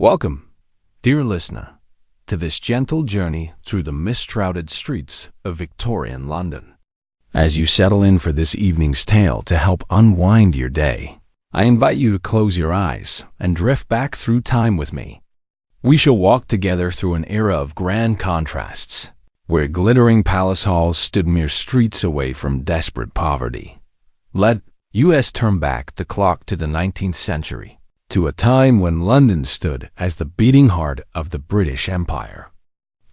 Welcome, dear listener, to this gentle journey through the mist-shrouded streets of Victorian London. As you settle in for this evening's tale to help unwind your day, I invite you to close your eyes and drift back through time with me. We shall walk together through an era of grand contrasts, where glittering palace halls stood mere streets away from desperate poverty. Let us turn back the clock to the 19th century, to a time when London stood as the beating heart of the British Empire.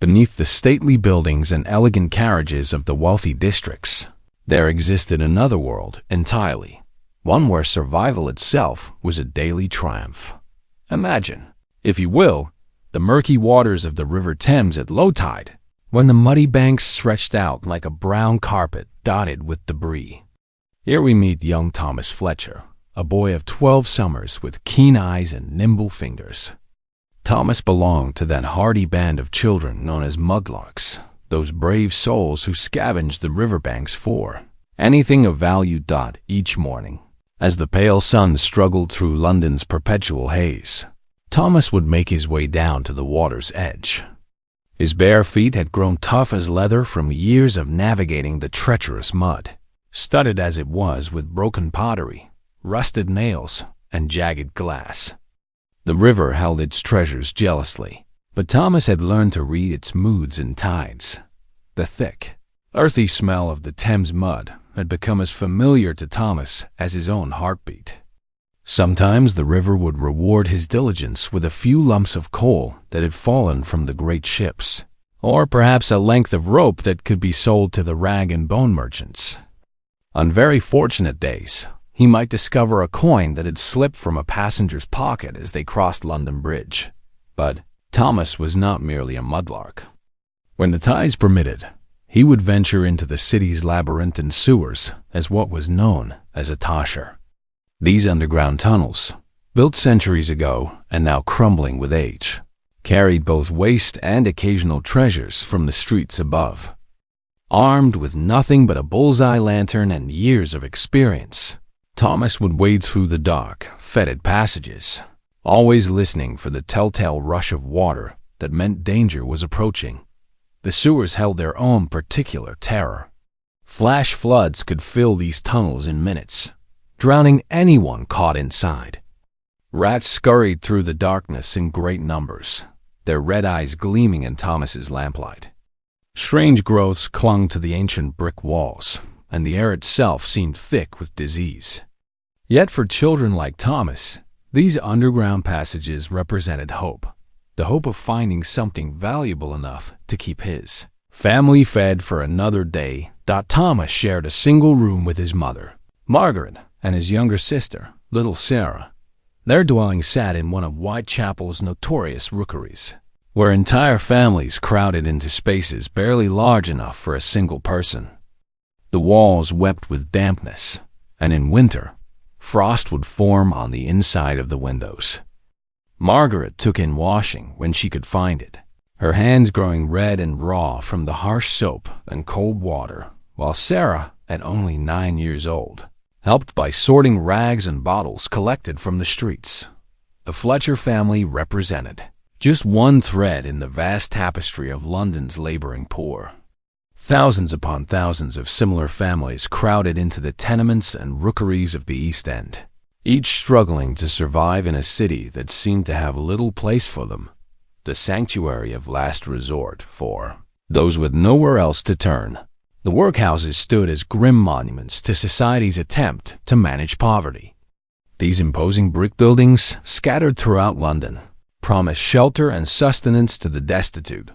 Beneath the stately buildings and elegant carriages of the wealthy districts, there existed another world entirely, one where survival itself was a daily triumph. Imagine, if you will, the murky waters of the River Thames at low tide, when the muddy banks stretched out like a brown carpet dotted with debris. Here we meet young Thomas Fletcher, a boy of 12 summers with keen eyes and nimble fingers. Thomas belonged to that hardy band of children known as mudlarks, those brave souls who scavenged the riverbanks for anything of value. Each morning, as the pale sun struggled through London's perpetual haze, Thomas would make his way down to the water's edge. His bare feet had grown tough as leather from years of navigating the treacherous mud, studded as it was with broken pottery, rusted nails, and jagged glass. The river held its treasures jealously, but Thomas had learned to read its moods and tides. The thick, earthy smell of the Thames mud had become as familiar to Thomas as his own heartbeat. Sometimes the river would reward his diligence with a few lumps of coal that had fallen from the great ships, or perhaps a length of rope that could be sold to the rag and bone merchants. On very fortunate days, he might discover a coin that had slipped from a passenger's pocket as they crossed London Bridge. But Thomas was not merely a mudlark. When the tides permitted, he would venture into the city's labyrinthine sewers as what was known as a tosher. These underground tunnels, built centuries ago and now crumbling with age, carried both waste and occasional treasures from the streets above. Armed with nothing but a bullseye lantern and years of experience, Thomas would wade through the dark, fetid passages, always listening for the telltale rush of water that meant danger was approaching. The sewers held their own particular terror. Flash floods could fill these tunnels in minutes, drowning anyone caught inside. Rats scurried through the darkness in great numbers, their red eyes gleaming in Thomas's lamplight. Strange growths clung to the ancient brick walls, and the air itself seemed thick with disease. Yet for children like Thomas, these underground passages represented hope, the hope of finding something valuable enough to keep his family fed for another day. Thomas shared a single room with his mother, Margaret, and his younger sister, little Sarah. Their dwelling sat in one of Whitechapel's notorious rookeries, where entire families crowded into spaces barely large enough for a single person. The walls wept with dampness, and in winter, frost would form on the inside of the windows. Margaret took in washing when she could find it, her hands growing red and raw from the harsh soap and cold water, while Sarah, at only 9 years old, helped by sorting rags and bottles collected from the streets. The Fletcher family represented just one thread in the vast tapestry of London's laboring poor. Thousands upon thousands of similar families crowded into the tenements and rookeries of the East End, each struggling to survive in a city that seemed to have little place for them, the sanctuary of last resort for those with nowhere else to turn. The workhouses stood as grim monuments to society's attempt to manage poverty. These imposing brick buildings, scattered throughout London, promised shelter and sustenance to the destitute,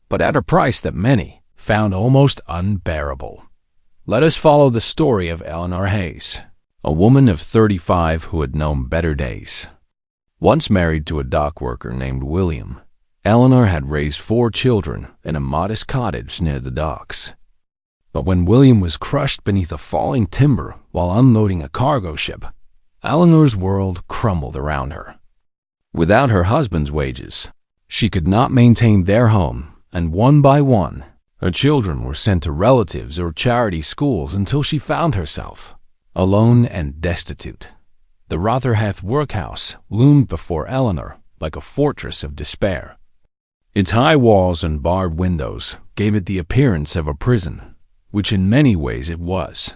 but at a price that many found almost unbearable. Let us follow the story of Eleanor Hayes, a woman of 35 who had known better days. Once married to a dock worker named William, Eleanor had raised 4 children in a modest cottage near the docks. But when William was crushed beneath a falling timber while unloading a cargo ship, Eleanor's world crumbled around her. Without her husband's wages, she could not maintain their home, and one by one, her children were sent to relatives or charity schools until she found herself alone and destitute. The Rotherhithe workhouse loomed before Eleanor like a fortress of despair. Its high walls and barred windows gave it the appearance of a prison, which in many ways it was.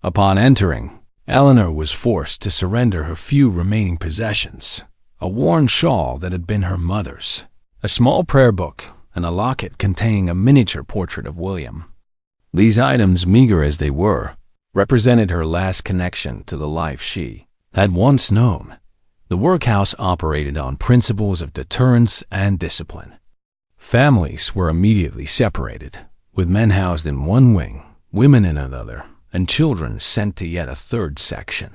Upon entering, Eleanor was forced to surrender her few remaining possessions: a worn shawl that had been her mother's, a small prayer book, and a locket containing a miniature portrait of William. These items, meager as they were, represented her last connection to the life she had once known. The workhouse operated on principles of deterrence and discipline. Families were immediately separated, with men housed in one wing, women in another, and children sent to yet a third section.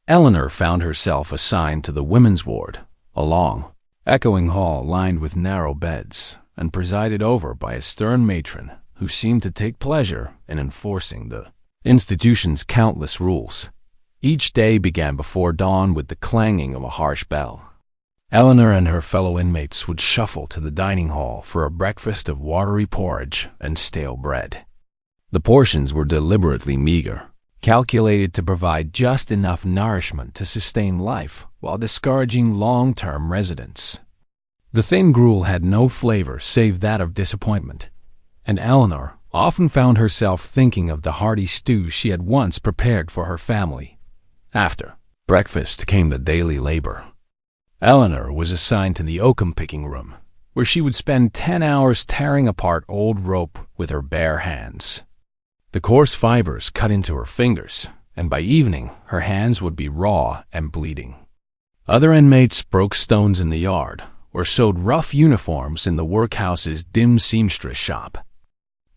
Eleanor found herself assigned to the women's ward, a long, echoing hall lined with narrow beds, and presided over by a stern matron who seemed to take pleasure in enforcing the institution's countless rules. Each day began before dawn with the clanging of a harsh bell. Eleanor and her fellow inmates would shuffle to the dining hall for a breakfast of watery porridge and stale bread. The portions were deliberately meager, calculated to provide just enough nourishment to sustain life while discouraging long-term residents. The thin gruel had no flavor save that of disappointment, and Eleanor often found herself thinking of the hearty stew she had once prepared for her family. After breakfast came the daily labor. Eleanor was assigned to the oakum-picking room, where she would spend 10 hours tearing apart old rope with her bare hands. The coarse fibers cut into her fingers, and by evening her hands would be raw and bleeding. Other inmates broke stones in the yard or sewed rough uniforms in the workhouse's dim seamstress shop.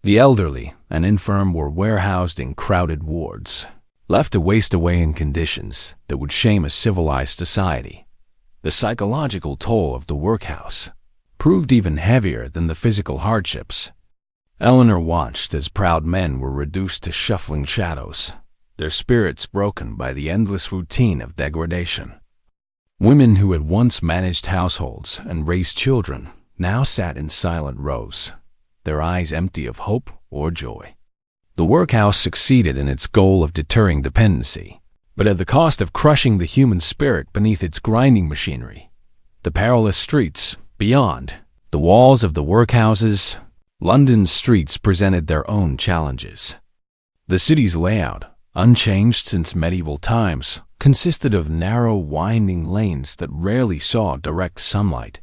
The elderly and infirm were warehoused in crowded wards, left to waste away in conditions that would shame a civilized society. The psychological toll of the workhouse proved even heavier than the physical hardships. Eleanor watched as proud men were reduced to shuffling shadows, their spirits broken by the endless routine of degradation. Women who had once managed households and raised children now sat in silent rows, their eyes empty of hope or joy. The workhouse succeeded in its goal of deterring dependency, but at the cost of crushing the human spirit beneath its grinding machinery. The perilous streets beyond the walls of the workhouses, London's streets presented their own challenges. The city's layout, unchanged since medieval times, consisted of narrow, winding lanes that rarely saw direct sunlight.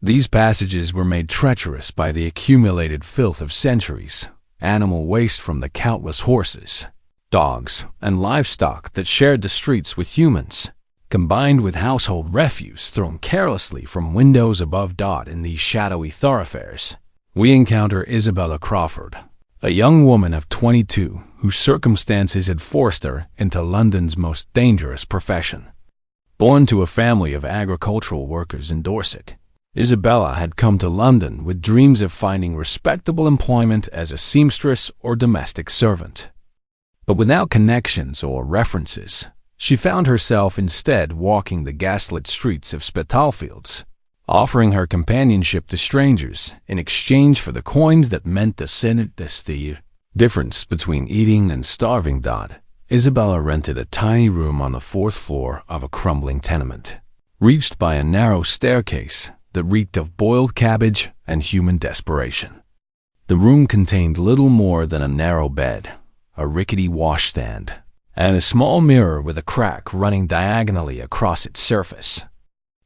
These passages were made treacherous by the accumulated filth of centuries, animal waste from the countless horses, dogs, and livestock that shared the streets with humans, combined with household refuse thrown carelessly from windows above Dot in these shadowy thoroughfares. We encounter Isabella Crawford, a young woman of 22 whose circumstances had forced her into London's most dangerous profession. Born to a family of agricultural workers in Dorset, Isabella had come to London with dreams of finding respectable employment as a seamstress or domestic servant. But without connections or references, she found herself instead walking the gaslit streets of Spitalfields, offering her companionship to strangers in exchange for the coins that meant the difference between eating and starving. Isabella rented a tiny room on the 4th floor of a crumbling tenement, reached by a narrow staircase that reeked of boiled cabbage and human desperation. The room contained little more than a narrow bed, a rickety washstand, and a small mirror with a crack running diagonally across its surface.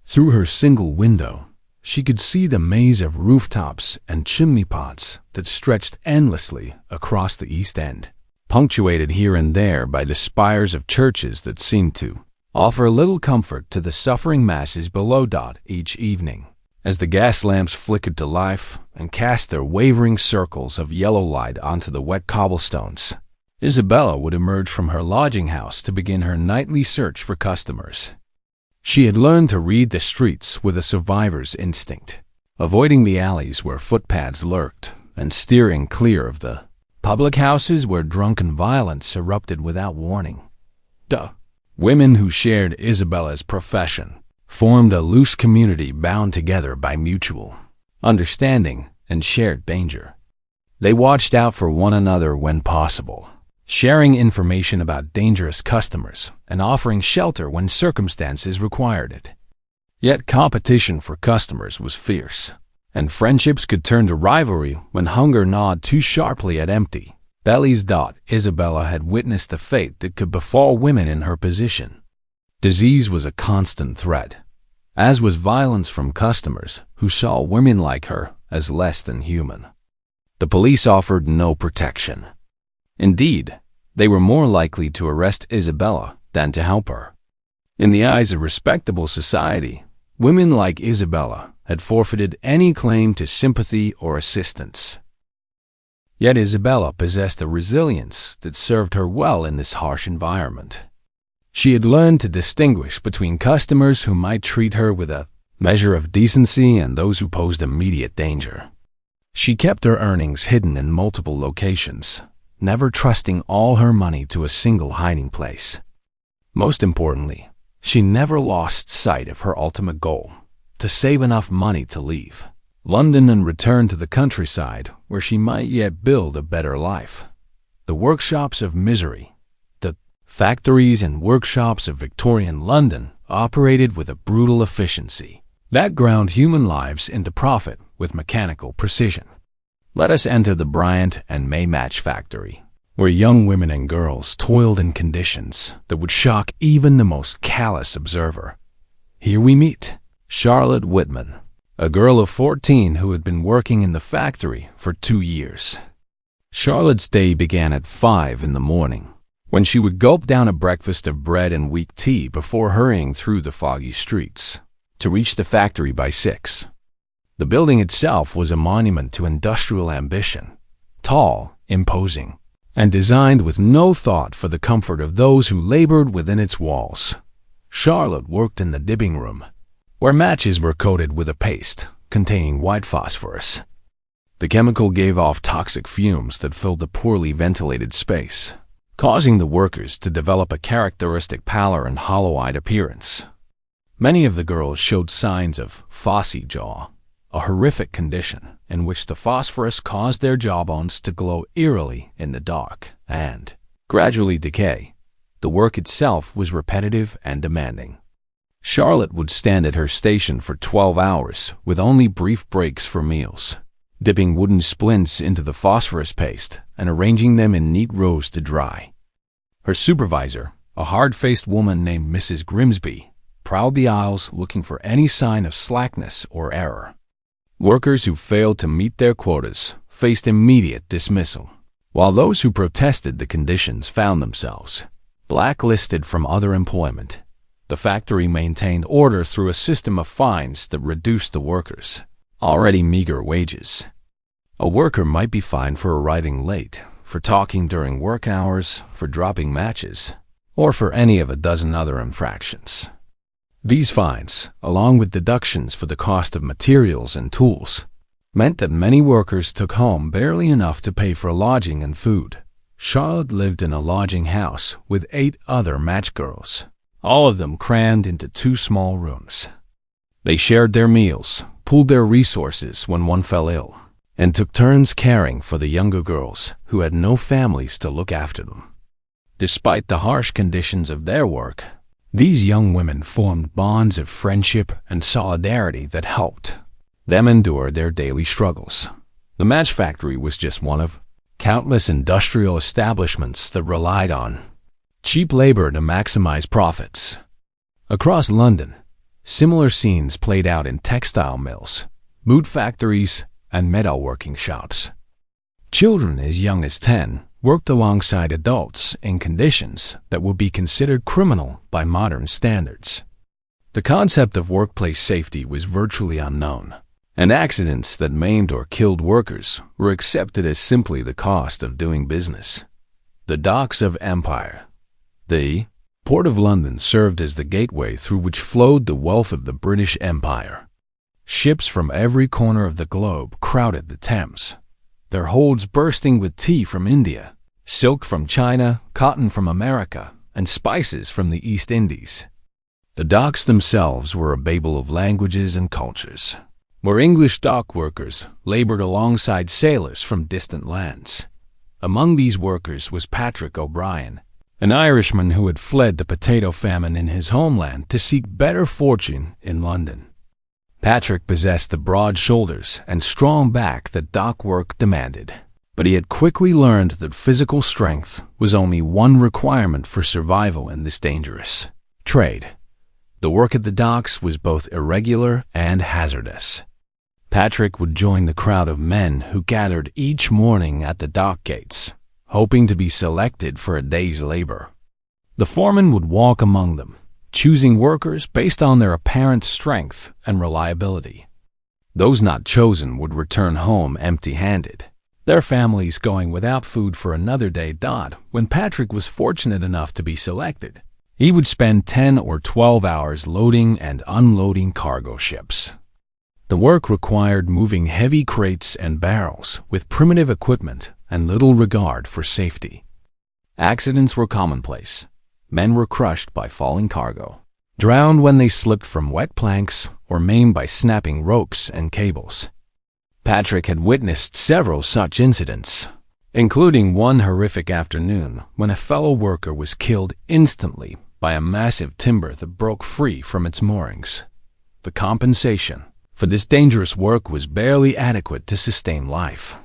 Through her single window, she could see the maze of rooftops and chimney pots that stretched endlessly across the East End, punctuated here and there by the spires of churches that seemed to offer little comfort to the suffering masses below. Each evening, as the gas lamps flickered to life and cast their wavering circles of yellow light onto the wet cobblestones, Isabella would emerge from her lodging house to begin her nightly search for customers. She had learned to read the streets with a survivor's instinct, avoiding the alleys where footpads lurked and steering clear of the public houses where drunken violence erupted without warning. Women who shared Isabella's profession formed a loose community bound together by mutual understanding and shared danger. They watched out for one another when possible, sharing information about dangerous customers and offering shelter when circumstances required it. Yet competition for customers was fierce, and friendships could turn to rivalry when hunger gnawed too sharply at empty bellies. Isabella had witnessed the fate that could befall women in her position. Disease was a constant threat, as was violence from customers who saw women like her as less than human. The police offered no protection. Indeed, they were more likely to arrest Isabella than to help her. In the eyes of respectable society, women like Isabella had forfeited any claim to sympathy or assistance. Yet Isabella possessed a resilience that served her well in this harsh environment. She had learned to distinguish between customers who might treat her with a measure of decency and those who posed immediate danger. She kept her earnings hidden in multiple locations, never trusting all her money to a single hiding place. Most importantly, she never lost sight of her ultimate goal: to save enough money to leave London and return to the countryside where she might yet build a better life. The workshops of misery, the factories and workshops of Victorian London, operated with a brutal efficiency that ground human lives into profit with mechanical precision. Let us enter the Bryant and May match factory, where young women and girls toiled in conditions that would shock even the most callous observer. Here we meet Charlotte Whitman, a girl of 14 who had been working in the factory for 2 years. Charlotte's day began at 5 in the morning, when she would gulp down a breakfast of bread and weak tea before hurrying through the foggy streets to reach the factory by 6. The building itself was a monument to industrial ambition, tall, imposing, and designed with no thought for the comfort of those who labored within its walls. Charlotte worked in the dipping room, where matches were coated with a paste containing white phosphorus. The chemical gave off toxic fumes that filled the poorly ventilated space, causing the workers to develop a characteristic pallor and hollow-eyed appearance. Many of the girls showed signs of phossy jaw, a horrific condition in which the phosphorus caused their jawbones to glow eerily in the dark and gradually decay. The work itself was repetitive and demanding. Charlotte would stand at her station for 12 hours with only brief breaks for meals, dipping wooden splints into the phosphorus paste and arranging them in neat rows to dry. Her supervisor, a hard-faced woman named Mrs. Grimsby, prowled the aisles looking for any sign of slackness or error. Workers who failed to meet their quotas faced immediate dismissal, while those who protested the conditions found themselves blacklisted from other employment. The factory maintained order through a system of fines that reduced the workers' already meager wages. A worker might be fined for arriving late, for talking during work hours, for dropping matches, or for any of a dozen other infractions. These fines, along with deductions for the cost of materials and tools, meant that many workers took home barely enough to pay for lodging and food. Charlotte lived in a lodging house with 8 other match girls, all of them crammed into 2 small rooms. They shared their meals, pooled their resources when one fell ill, and took turns caring for the younger girls who had no families to look after them. Despite the harsh conditions of their work, these young women formed bonds of friendship and solidarity that helped them endure their daily struggles. The match factory was just one of countless industrial establishments that relied on cheap labor to maximize profits. Across London, similar scenes played out in textile mills, boot factories, and metalworking shops. Children as young as 10 worked alongside adults in conditions that would be considered criminal by modern standards. The concept of workplace safety was virtually unknown, and accidents that maimed or killed workers were accepted as simply the cost of doing business. The docks of empire. The Port of London served as the gateway through which flowed the wealth of the British Empire. Ships from every corner of the globe crowded the Thames, their holds bursting with tea from India, silk from China, cotton from America, and spices from the East Indies. The docks themselves were a babel of languages and cultures, where English dock workers labored alongside sailors from distant lands. Among these workers was Patrick O'Brien, an Irishman who had fled the potato famine in his homeland to seek better fortune in London. Patrick possessed the broad shoulders and strong back that dock work demanded, but he had quickly learned that physical strength was only one requirement for survival in this dangerous trade. The work at the docks was both irregular and hazardous. Patrick would join the crowd of men who gathered each morning at the dock gates, hoping to be selected for a day's labor. The foreman would walk among them, choosing workers based on their apparent strength and reliability. Those not chosen would return home empty-handed, their families going without food for another day. When Patrick was fortunate enough to be selected, he would spend 10 or 12 hours loading and unloading cargo ships. The work required moving heavy crates and barrels with primitive equipment and little regard for safety. Accidents were commonplace. Men were crushed by falling cargo, drowned when they slipped from wet planks, or maimed by snapping ropes and cables. Patrick had witnessed several such incidents, including one horrific afternoon when a fellow worker was killed instantly by a massive timber that broke free from its moorings. The compensation for this dangerous work was barely adequate to sustain life.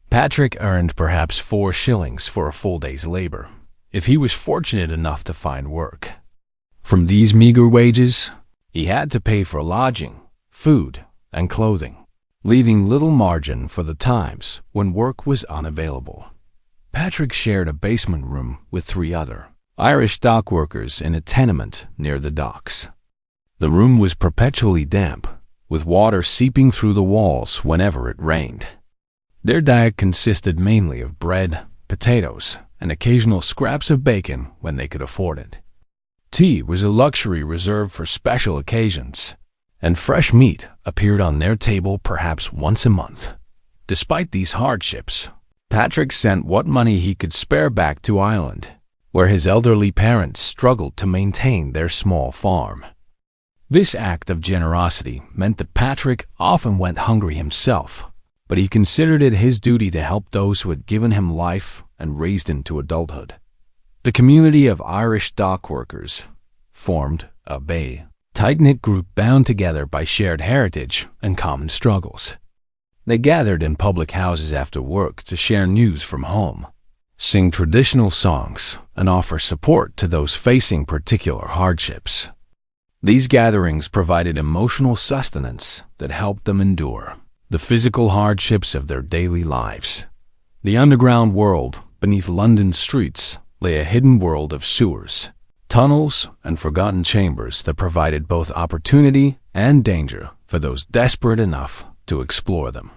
Patrick earned perhaps 4 shillings for a full day's labor, if he was fortunate enough to find work. From these meager wages, he had to pay for lodging, food, and clothing, leaving little margin for the times when work was unavailable. Patrick shared a basement room with 3 other Irish dock workers in a tenement near the docks. The room was perpetually damp, with water seeping through the walls whenever it rained. Their diet consisted mainly of bread, potatoes, and occasional scraps of bacon when they could afford it. Tea was a luxury reserved for special occasions, and fresh meat appeared on their table perhaps once a month. Despite these hardships, Patrick sent what money he could spare back to Ireland, where his elderly parents struggled to maintain their small farm. This act of generosity meant that Patrick often went hungry himself, but he considered it his duty to help those who had given him life and raised him to adulthood. The community of Irish dock workers formed a tight-knit group bound together by shared heritage and common struggles. They gathered in public houses after work to share news from home, sing traditional songs, and offer support to those facing particular hardships. These gatherings provided emotional sustenance that helped them endure the physical hardships of their daily lives. The underground world beneath London's streets lay a hidden world of sewers, tunnels, and forgotten chambers that provided both opportunity and danger for those desperate enough to explore them.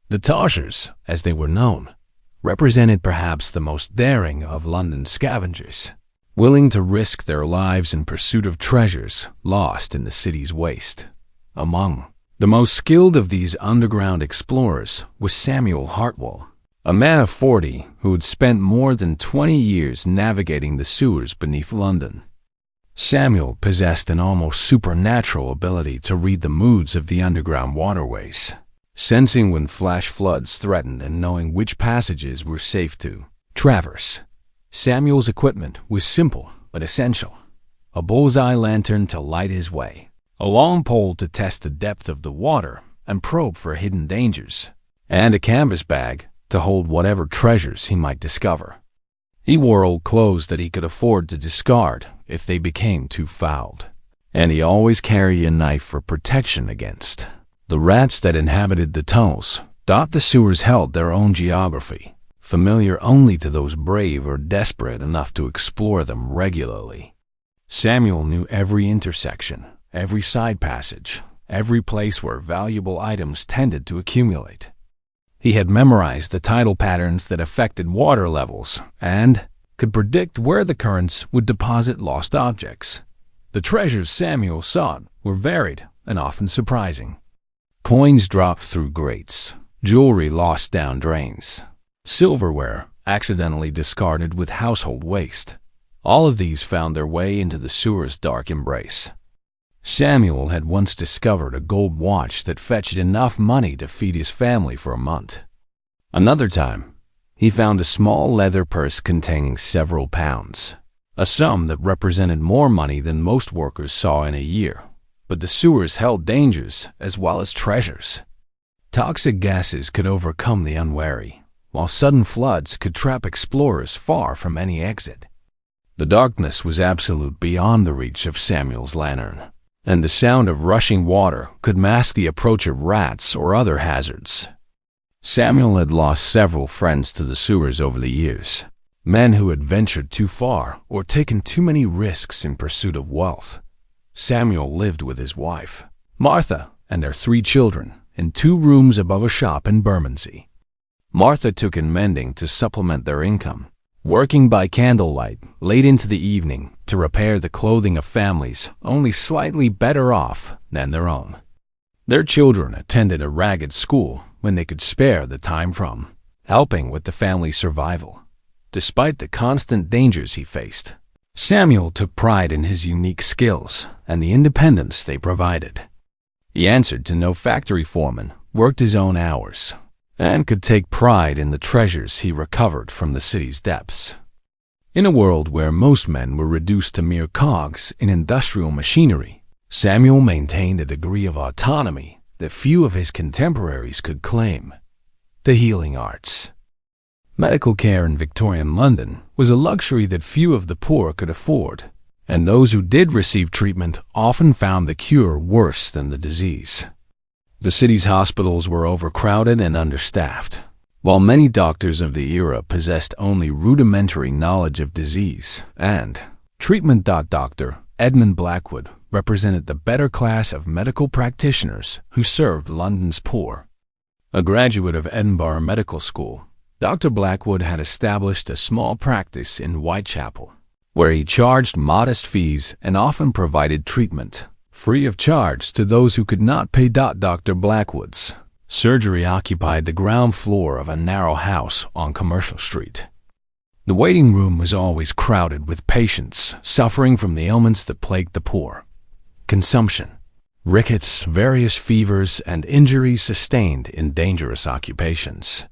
The Toshers, as they were known, represented perhaps the most daring of London's scavengers, willing to risk their lives in pursuit of treasures lost in the city's waste. Among the most skilled of these underground explorers was Samuel Hartwell, a man of 40 who had spent more than 20 years navigating the sewers beneath London. Samuel possessed an almost supernatural ability to read the moods of the underground waterways, sensing when flash floods threatened and knowing which passages were safe to traverse. Samuel's equipment was simple but essential: a bullseye lantern to light his way, a long pole to test the depth of the water and probe for hidden dangers, and a canvas bag to hold whatever treasures he might discover. He wore old clothes that he could afford to discard if they became too fouled, and he always carried a knife for protection against the rats that inhabited the tunnels. The sewers held their own geography, familiar only to those brave or desperate enough to explore them regularly. Samuel knew every intersection, every side passage, every place where valuable items tended to accumulate. He had memorized the tidal patterns that affected water levels and could predict where the currents would deposit lost objects. The treasures Samuel sought were varied and often surprising. Coins dropped through grates, jewelry lost down drains, silverware accidentally discarded with household waste. All of these found their way into the sewer's dark embrace. Samuel had once discovered a gold watch that fetched enough money to feed his family for a month. Another time, He found a small leather purse containing several pounds, a sum that represented more money than most workers saw in a year. But the sewers held dangers as well as treasures. Toxic gases could overcome the unwary, while sudden floods could trap explorers far from any exit. The darkness was absolute beyond the reach of Samuel's lantern, and the sound of rushing water could mask the approach of rats or other hazards. Samuel had lost several friends to the sewers over the years, men who had ventured too far or taken too many risks in pursuit of wealth. Samuel lived with his wife, Martha, and their 3 children in 2 rooms above a shop in Bermondsey. Martha took in mending to supplement their income, working by candlelight late into the evening to repair the clothing of families only slightly better off than their own. Their children attended a ragged school when they could spare the time from helping with the family's survival. Despite the constant dangers he faced, Samuel took pride in his unique skills and the independence they provided. He answered to no factory foreman, worked his own hours, and could take pride in the treasures he recovered from the city's depths. In a world where most men were reduced to mere cogs in industrial machinery, Samuel maintained a degree of autonomy that few of his contemporaries could claim: the healing arts. Medical care in Victorian London was a luxury that few of the poor could afford, and those who did receive treatment often found the cure worse than the disease. The city's hospitals were overcrowded and understaffed, while many doctors of the era possessed only rudimentary knowledge of disease and treatment. Dr. Edmund Blackwood represented the better class of medical practitioners who served London's poor. A graduate of Edinburgh Medical School, Dr. Blackwood had established a small practice in Whitechapel, where he charged modest fees and often provided treatment free of charge to those who could not pay. Dr. Blackwood's surgery occupied the ground floor of a narrow house on Commercial Street. The waiting room was always crowded with patients suffering from the ailments that plagued the poor: consumption, rickets, various fevers, and injuries sustained in dangerous occupations.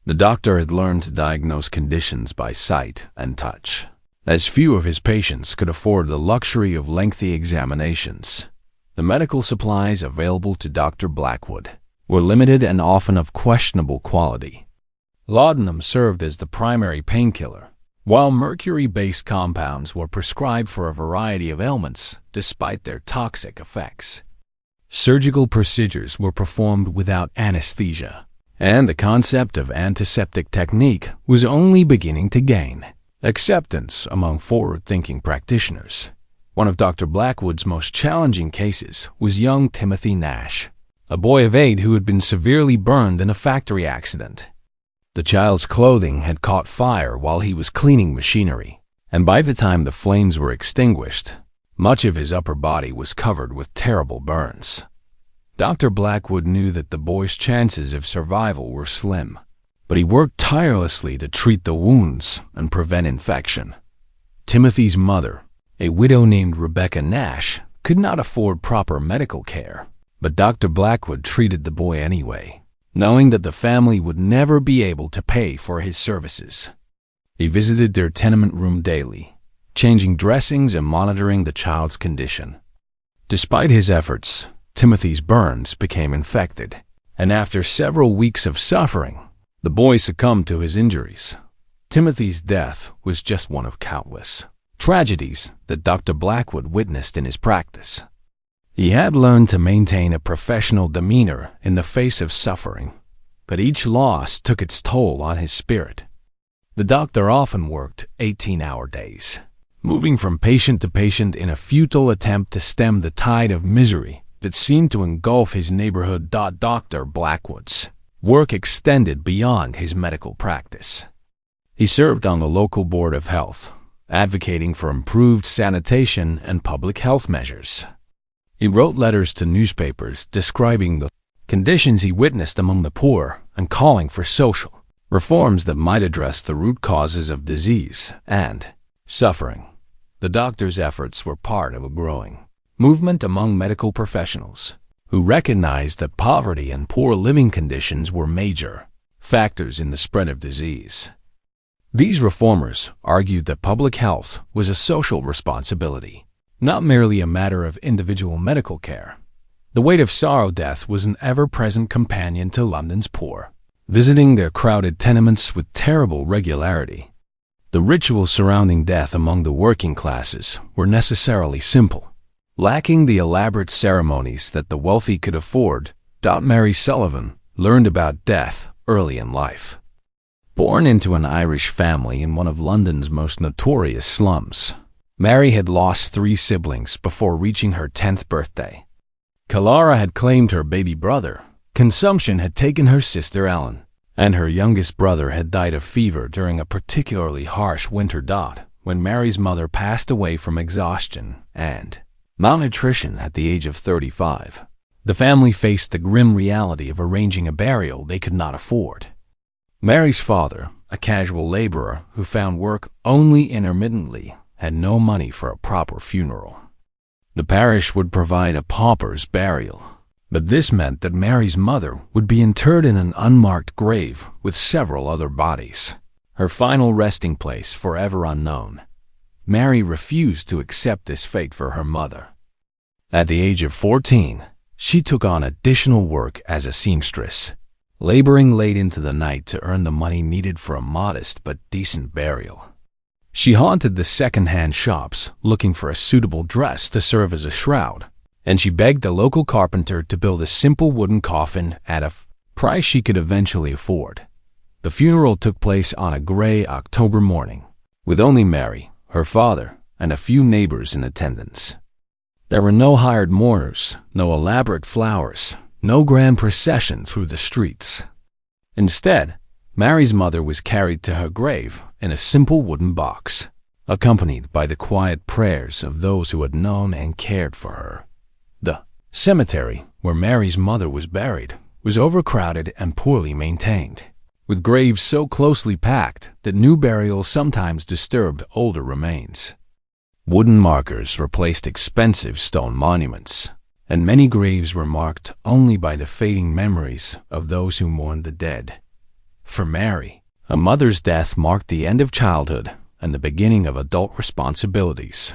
The doctor had learned to diagnose conditions by sight and touch, as few of his patients could afford the luxury of lengthy examinations. The medical supplies available to Dr. Blackwood were limited and often of questionable quality. Laudanum served as the primary painkiller, while mercury-based compounds were prescribed for a variety of ailments despite their toxic effects. Surgical procedures were performed without anesthesia, and the concept of antiseptic technique was only beginning to gain acceptance among forward-thinking practitioners. One of Dr. Blackwood's most challenging cases was young Timothy Nash, a boy of 8 who had been severely burned in a factory accident. The child's clothing had caught fire while he was cleaning machinery, and by the time the flames were extinguished, much of his upper body was covered with terrible burns. Dr. Blackwood knew that the boy's chances of survival were slim, but he worked tirelessly to treat the wounds and prevent infection. Timothy's mother, a widow named Rebecca Nash, could not afford proper medical care, but Dr. Blackwood treated the boy anyway, knowing that the family would never be able to pay for his services. He visited their tenement room daily, changing dressings and monitoring the child's condition. Despite his efforts, Timothy's burns became infected, and after several weeks of suffering, the boy succumbed to his injuries. Timothy's death was just one of countless tragedies that Dr. Blackwood witnessed in his practice. He had learned to maintain a professional demeanor in the face of suffering, but each loss took its toll on his spirit. The doctor often worked 18-hour days, moving from patient to patient in a futile attempt to stem the tide of misery that seemed to engulf his neighborhood. Dr. Blackwood's work extended beyond his medical practice. He served on the local board of health, advocating for improved sanitation and public health measures. He wrote letters to newspapers describing the conditions he witnessed among the poor and calling for social reforms that might address the root causes of disease and suffering. The doctor's efforts were part of a growing movement among medical professionals who recognized that poverty and poor living conditions were major factors in the spread of disease. These reformers argued that public health was a social responsibility, not merely a matter of individual medical care. The weight of sorrow death was an ever-present companion to London's poor, visiting their crowded tenements with terrible regularity. The rituals surrounding death among the working classes were necessarily simple, lacking the elaborate ceremonies that the wealthy could afford. Mary Sullivan learned about death early in life. Born into an Irish family in one of London's most notorious slums, Mary had lost 3 siblings before reaching her 10th birthday. Clara had claimed her baby brother, consumption had taken her sister Ellen, and her youngest brother had died of fever during a particularly harsh winter. When Mary's mother passed away from exhaustion and malnutrition at the age of 35. The family faced the grim reality of arranging a burial they could not afford. Mary's father, a casual laborer who found work only intermittently, had no money for a proper funeral. The parish would provide a pauper's burial, but this meant that Mary's mother would be interred in an unmarked grave with several other bodies, her final resting place forever unknown. Mary refused to accept this fate for her mother. At the age of 14, she took on additional work as a seamstress, laboring late into the night to earn the money needed for a modest but decent burial. She haunted the second-hand shops looking for a suitable dress to serve as a shroud, and she begged a local carpenter to build a simple wooden coffin at a price she could eventually afford. The funeral took place on a gray October morning, with only Mary, her father, and a few neighbors in attendance. There were no hired mourners, no elaborate flowers, no grand procession through the streets. Instead, Mary's mother was carried to her grave in a simple wooden box, accompanied by the quiet prayers of those who had known and cared for her. The cemetery where Mary's mother was buried was overcrowded and poorly maintained, with graves so closely packed that new burials sometimes disturbed older remains. Wooden markers replaced expensive stone monuments, and many graves were marked only by the fading memories of those who mourned the dead. For Mary, a mother's death marked the end of childhood and the beginning of adult responsibilities.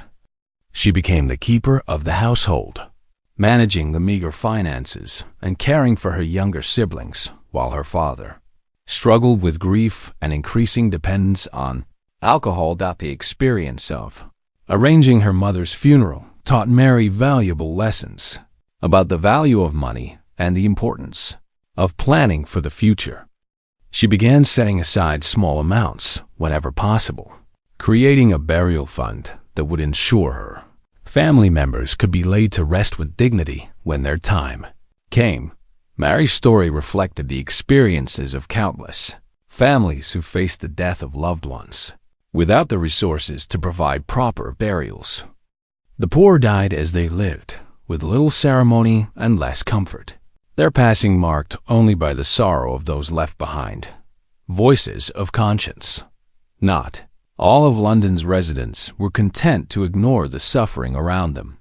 She became the keeper of the household, managing the meager finances and caring for her younger siblings, while her father struggled with grief and increasing dependence on alcohol. The experience of arranging her mother's funeral taught Mary valuable lessons about the value of money and the importance of planning for the future. She began setting aside small amounts whenever possible, creating a burial fund that would ensure her family members could be laid to rest with dignity when their time came. Mary's story reflected the experiences of countless families who faced the death of loved ones without the resources to provide proper burials. The poor died as they lived, with little ceremony and less comfort, their passing marked only by the sorrow of those left behind. Voices of conscience. Not all of London's residents were content to ignore the suffering around them.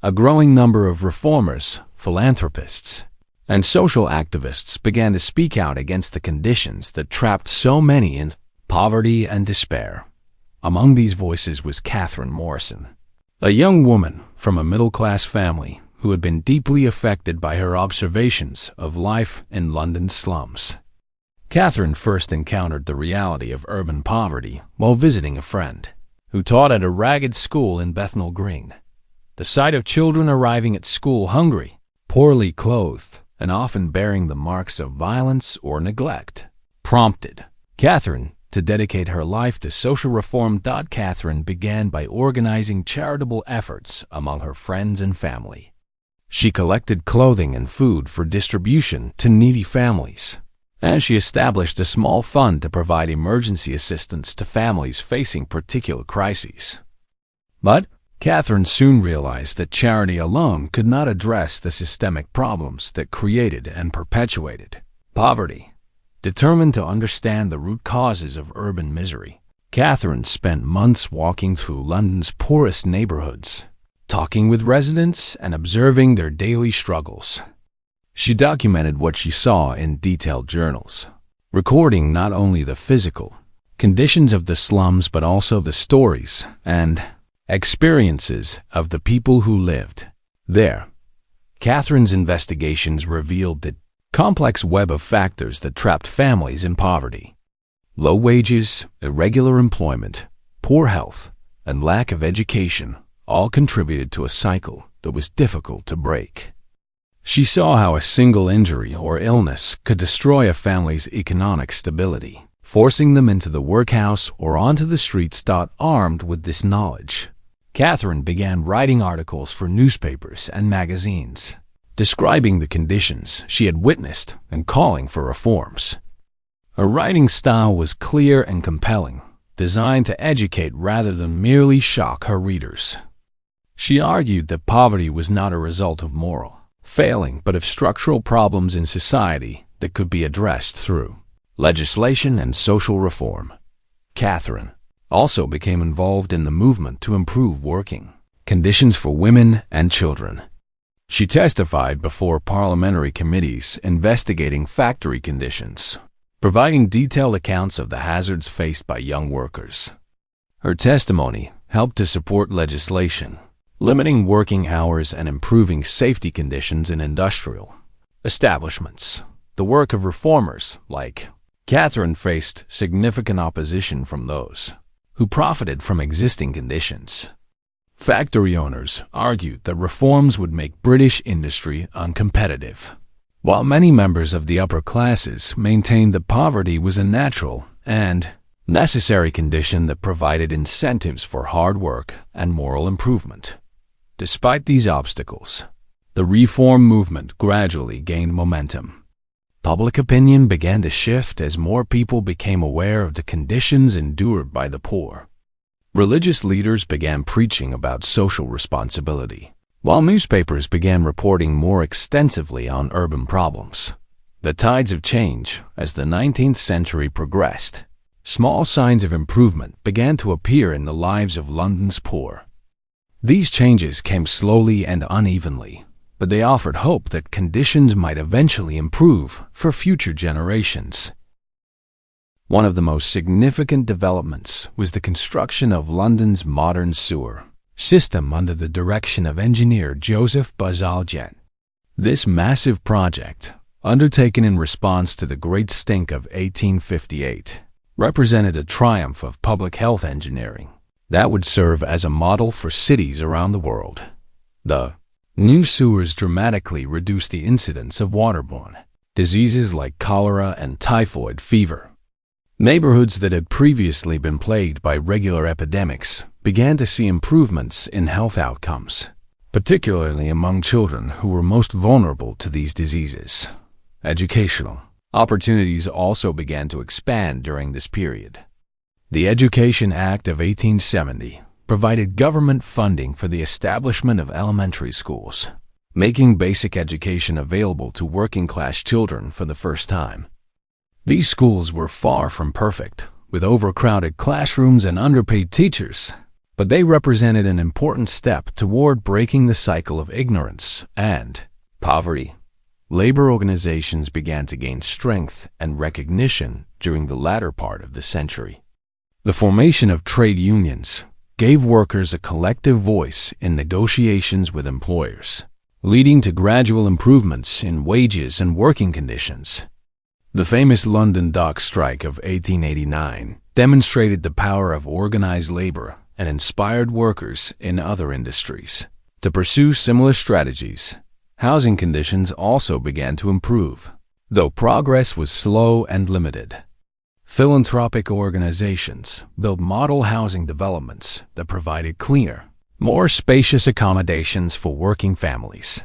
A growing number of reformers, philanthropists, and social activists began to speak out against the conditions that trapped so many in poverty and despair. Among these voices was Catherine Morrison, a young woman from a middle-class family who had been deeply affected by her observations of life in London's slums. Catherine first encountered the reality of urban poverty while visiting a friend who taught at a ragged school in Bethnal Green. The sight of children arriving at school hungry, poorly clothed, and often bearing the marks of violence or neglect prompted Catherine to dedicate her life to social reform. Catherine began by organizing charitable efforts among her friends and family. She collected clothing and food for distribution to needy families, and she established a small fund to provide emergency assistance to families facing particular crises. But Catherine soon realized that charity alone could not address the systemic problems that created and perpetuated poverty. Determined to understand the root causes of urban misery, Catherine spent months walking through London's poorest neighborhoods, talking with residents and observing their daily struggles. She documented what she saw in detailed journals, recording not only the physical conditions of the slums but also the stories and experiences of the people who lived there. Catherine's investigations revealed the complex web of factors that trapped families in poverty. Low wages, irregular employment, poor health, and lack of education all contributed to a cycle that was difficult to break. She saw how a single injury or illness could destroy a family's economic stability, forcing them into the workhouse or onto the streets. Armed with this knowledge, Catherine began writing articles for newspapers and magazines, describing the conditions she had witnessed and calling for reforms. Her writing style was clear and compelling, designed to educate rather than merely shock her readers. She argued that poverty was not a result of moral failing but of structural problems in society that could be addressed through legislation and social reform. Catherine also became involved in the movement to improve working conditions for women and children. She testified before parliamentary committees investigating factory conditions, providing detailed accounts of the hazards faced by young workers. Her testimony helped to support legislation limiting working hours and improving safety conditions in industrial establishments. The work of reformers like Catherine faced significant opposition from those who profited from existing conditions. Factory owners argued that reforms would make British industry uncompetitive, while many members of the upper classes maintained that poverty was a natural and necessary condition that provided incentives for hard work and moral improvement. Despite these obstacles, the reform movement gradually gained momentum. Public opinion began to shift as more people became aware of the conditions endured by the poor. Religious leaders began preaching about social responsibility, while newspapers began reporting more extensively on urban problems. The tides of change as the 19th century progressed. Small signs of improvement began to appear in the lives of London's poor. These changes came slowly and unevenly, but they offered hope that conditions might eventually improve for future generations. One of the most significant developments was the construction of London's modern sewer system under the direction of engineer Joseph Bazalgette. This massive project, undertaken in response to the Great Stink of 1858, represented a triumph of public health engineering that would serve as a model for cities around the world. The new sewers dramatically reduced the incidence of waterborne diseases like cholera and typhoid fever. Neighborhoods that had previously been plagued by regular epidemics began to see improvements in health outcomes, particularly among children who were most vulnerable to these diseases. Educational opportunities also began to expand during this period. The Education Act of 1870 provided government funding for the establishment of elementary schools, making basic education available to working-class children for the first time. These schools were far from perfect, with overcrowded classrooms and underpaid teachers, but they represented an important step toward breaking the cycle of ignorance and poverty. Labor organizations began to gain strength and recognition during the latter part of the century. The formation of trade unions gave workers a collective voice in negotiations with employers, leading to gradual improvements in wages and working conditions. The famous London dock strike of 1889 demonstrated the power of organized labor and inspired workers in other industries to pursue similar strategies. Housing conditions also began to improve, though progress was slow and limited. Philanthropic organizations built model housing developments that provided cleaner, more spacious accommodations for working families.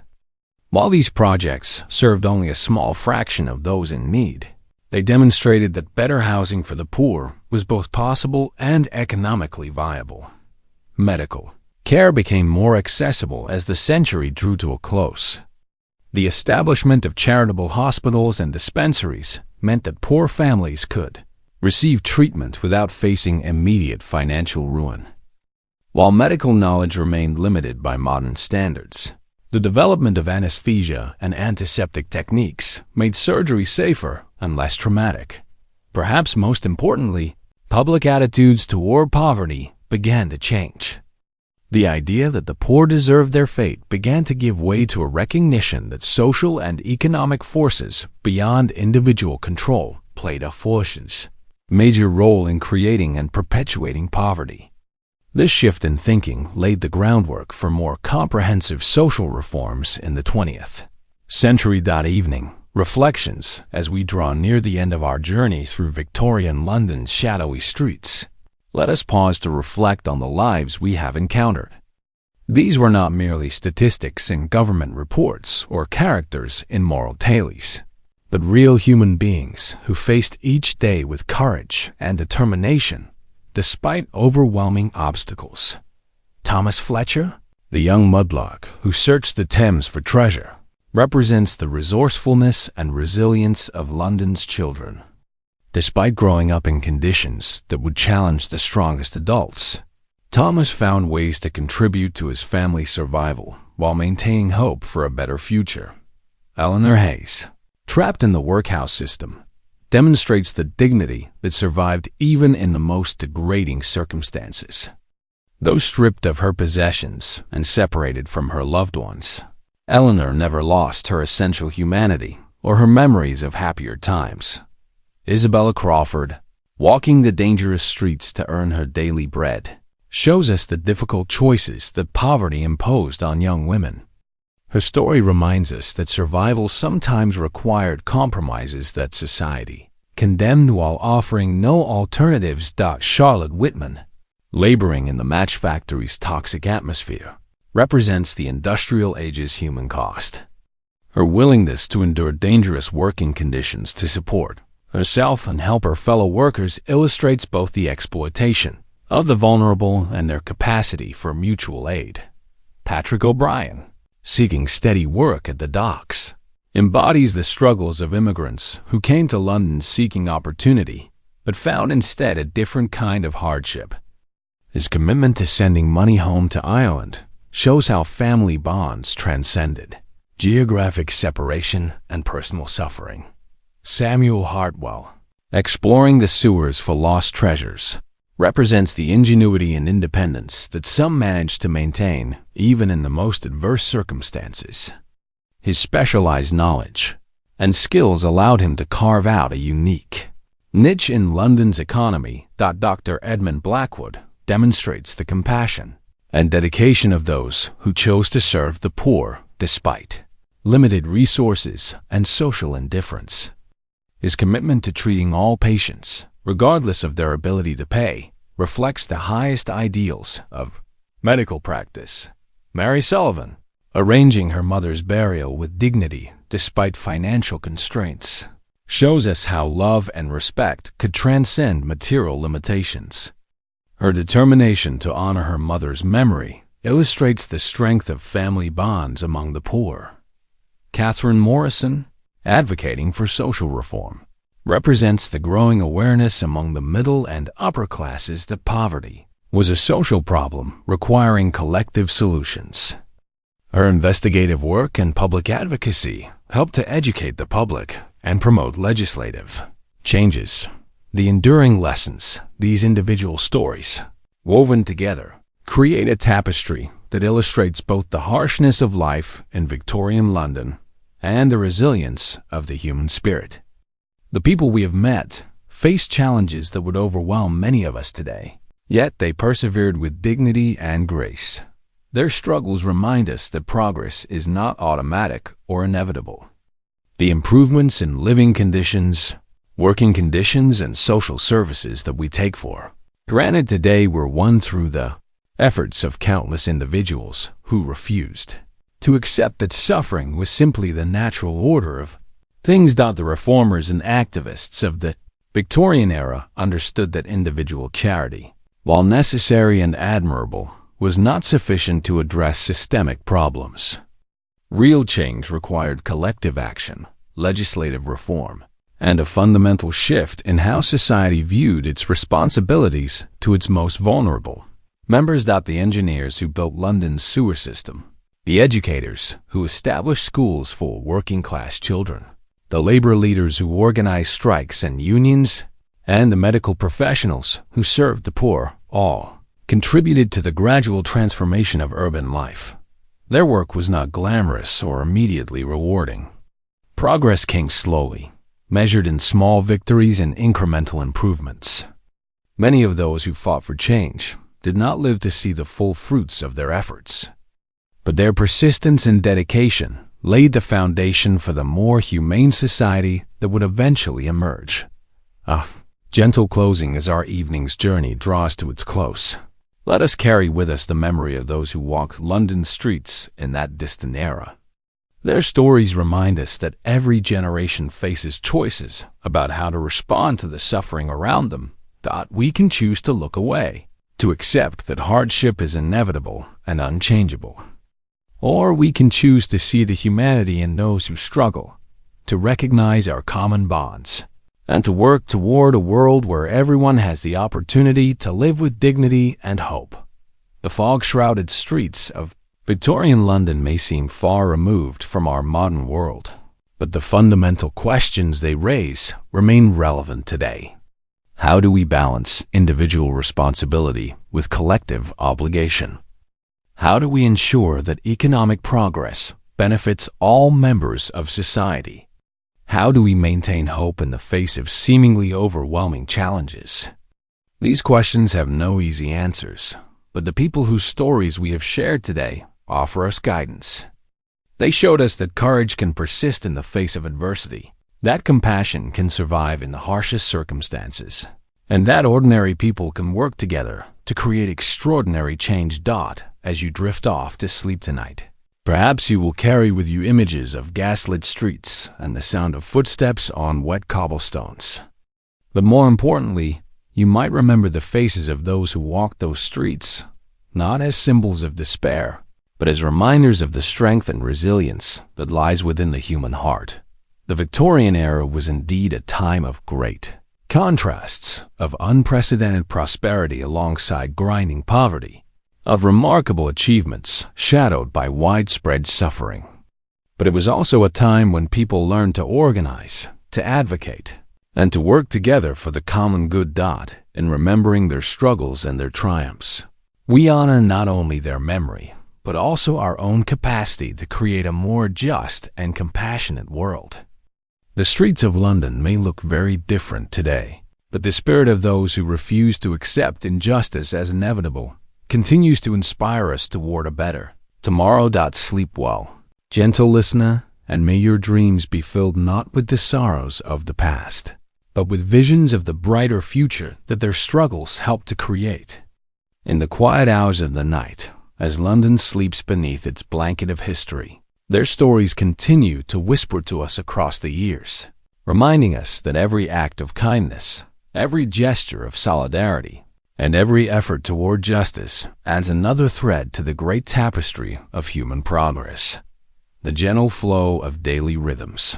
While these projects served only a small fraction of those in need, they demonstrated that better housing for the poor was both possible and economically viable. Medical care became more accessible as the century drew to a close. The establishment of charitable hospitals and dispensaries meant that poor families could receive treatment without facing immediate financial ruin. While medical knowledge remained limited by modern standards, the development of anesthesia and antiseptic techniques made surgery safer and less traumatic. Perhaps most importantly, public attitudes toward poverty began to change. The idea that the poor deserved their fate began to give way to a recognition that social and economic forces beyond individual control played a major role in creating and perpetuating poverty. This shift in thinking laid the groundwork for more comprehensive social reforms in the 20th century. Evening reflections as we draw near the end of our journey through Victorian London's shadowy streets. Let us pause to reflect on the lives we have encountered. These were not merely statistics in government reports or characters in moral tales, but real human beings who faced each day with courage and determination despite overwhelming obstacles. Thomas Fletcher, the young mudlark who searched the Thames for treasure, represents the resourcefulness and resilience of London's children. Despite growing up in conditions that would challenge the strongest adults, Thomas found ways to contribute to his family's survival while maintaining hope for a better future. Eleanor Hayes, trapped in the workhouse system, demonstrates the dignity that survived even in the most degrading circumstances. Though stripped of her possessions and separated from her loved ones, Eleanor never lost her essential humanity or her memories of happier times. Isabella Crawford, walking the dangerous streets to earn her daily bread, shows us the difficult choices that poverty imposed on young women. Her story reminds us that survival sometimes required compromises that society condemned while offering no alternatives. Charlotte Whitman, laboring in the match factory's toxic atmosphere, represents the industrial age's human cost. Her willingness to endure dangerous working conditions to support herself and help her fellow workers illustrates both the exploitation of the vulnerable and their capacity for mutual aid. Patrick O'Brien, seeking steady work at the docks, embodies the struggles of immigrants who came to London seeking opportunity, but found instead a different kind of hardship. His commitment to sending money home to Ireland shows how family bonds transcended geographic separation and personal suffering. Samuel Hartwell, exploring the sewers for lost treasures, represents the ingenuity and independence that some managed to maintain even in the most adverse circumstances. His specialized knowledge and skills allowed him to carve out a unique niche in London's economy. Dr. Edmund Blackwood demonstrates the compassion and dedication of those who chose to serve the poor despite limited resources and social indifference. His commitment to treating all patients, regardless of their ability to pay, reflects the highest ideals of medical practice. Mary Sullivan, arranging her mother's burial with dignity despite financial constraints, shows us how love and respect could transcend material limitations. Her determination to honor her mother's memory illustrates the strength of family bonds among the poor. Catherine Morrison, advocating for social reform, represents the growing awareness among the middle and upper classes that poverty was a social problem requiring collective solutions. Her investigative work and public advocacy helped to educate the public and promote legislative changes. The enduring lessons these individual stories, woven together, create a tapestry that illustrates both the harshness of life in Victorian London and the resilience of the human spirit. The people we have met faced challenges that would overwhelm many of us today, yet they persevered with dignity and grace. Their struggles remind us that progress is not automatic or inevitable. The improvements in living conditions, working conditions, and social services that we take for granted today were won through the efforts of countless individuals who refused to accept that suffering was simply the natural order of things. The reformers and activists of the Victorian era understood that individual charity, while necessary and admirable, was not sufficient to address systemic problems. Real change required collective action, legislative reform, and a fundamental shift in how society viewed its responsibilities to its most vulnerable members. The engineers who built London's sewer system, the educators who established schools for working-class children, the labor leaders who organized strikes and unions, and the medical professionals who served the poor all contributed to the gradual transformation of urban life. Their work was not glamorous or immediately rewarding. Progress came slowly, measured in small victories and incremental improvements. Many of those who fought for change did not live to see the full fruits of their efforts, but their persistence and dedication laid the foundation for the more humane society that would eventually emerge. A gentle closing as our evening's journey draws to its close. Let us carry with us the memory of those who walked London's streets in that distant era. Their stories remind us that every generation faces choices about how to respond to the suffering around them. We can choose to look away, to accept that hardship is inevitable and unchangeable. Or we can choose to see the humanity in those who struggle, to recognize our common bonds, and to work toward a world where everyone has the opportunity to live with dignity and hope. The fog-shrouded streets of Victorian London may seem far removed from our modern world, but the fundamental questions they raise remain relevant today. How do we balance individual responsibility with collective obligation? How do we ensure that economic progress benefits all members of society? How do we maintain hope in the face of seemingly overwhelming challenges? These questions have no easy answers, but the people whose stories we have shared today offer us guidance. They showed us that courage can persist in the face of adversity, that compassion can survive in the harshest circumstances, and that ordinary people can work together to create extraordinary change. As you drift off to sleep tonight, perhaps you will carry with you images of gaslit streets and the sound of footsteps on wet cobblestones. But more importantly, you might remember the faces of those who walked those streets, not as symbols of despair, but as reminders of the strength and resilience that lies within the human heart. The Victorian era was indeed a time of great contrasts, of unprecedented prosperity alongside grinding poverty, of remarkable achievements shadowed by widespread suffering. But it was also a time when people learned to organize, to advocate, and to work together for the common good. In remembering their struggles and their triumphs, we honor not only their memory, but also our own capacity to create a more just and compassionate world. The streets of London may look very different today, but the spirit of those who refuse to accept injustice as inevitable continues to inspire us toward a better tomorrow. Sleep well, gentle listener, and may your dreams be filled not with the sorrows of the past, but with visions of the brighter future that their struggles helped to create. In the quiet hours of the night, as London sleeps beneath its blanket of history, their stories continue to whisper to us across the years, reminding us that every act of kindness, every gesture of solidarity, and every effort toward justice adds another thread to the great tapestry of human progress, the gentle flow of daily rhythms.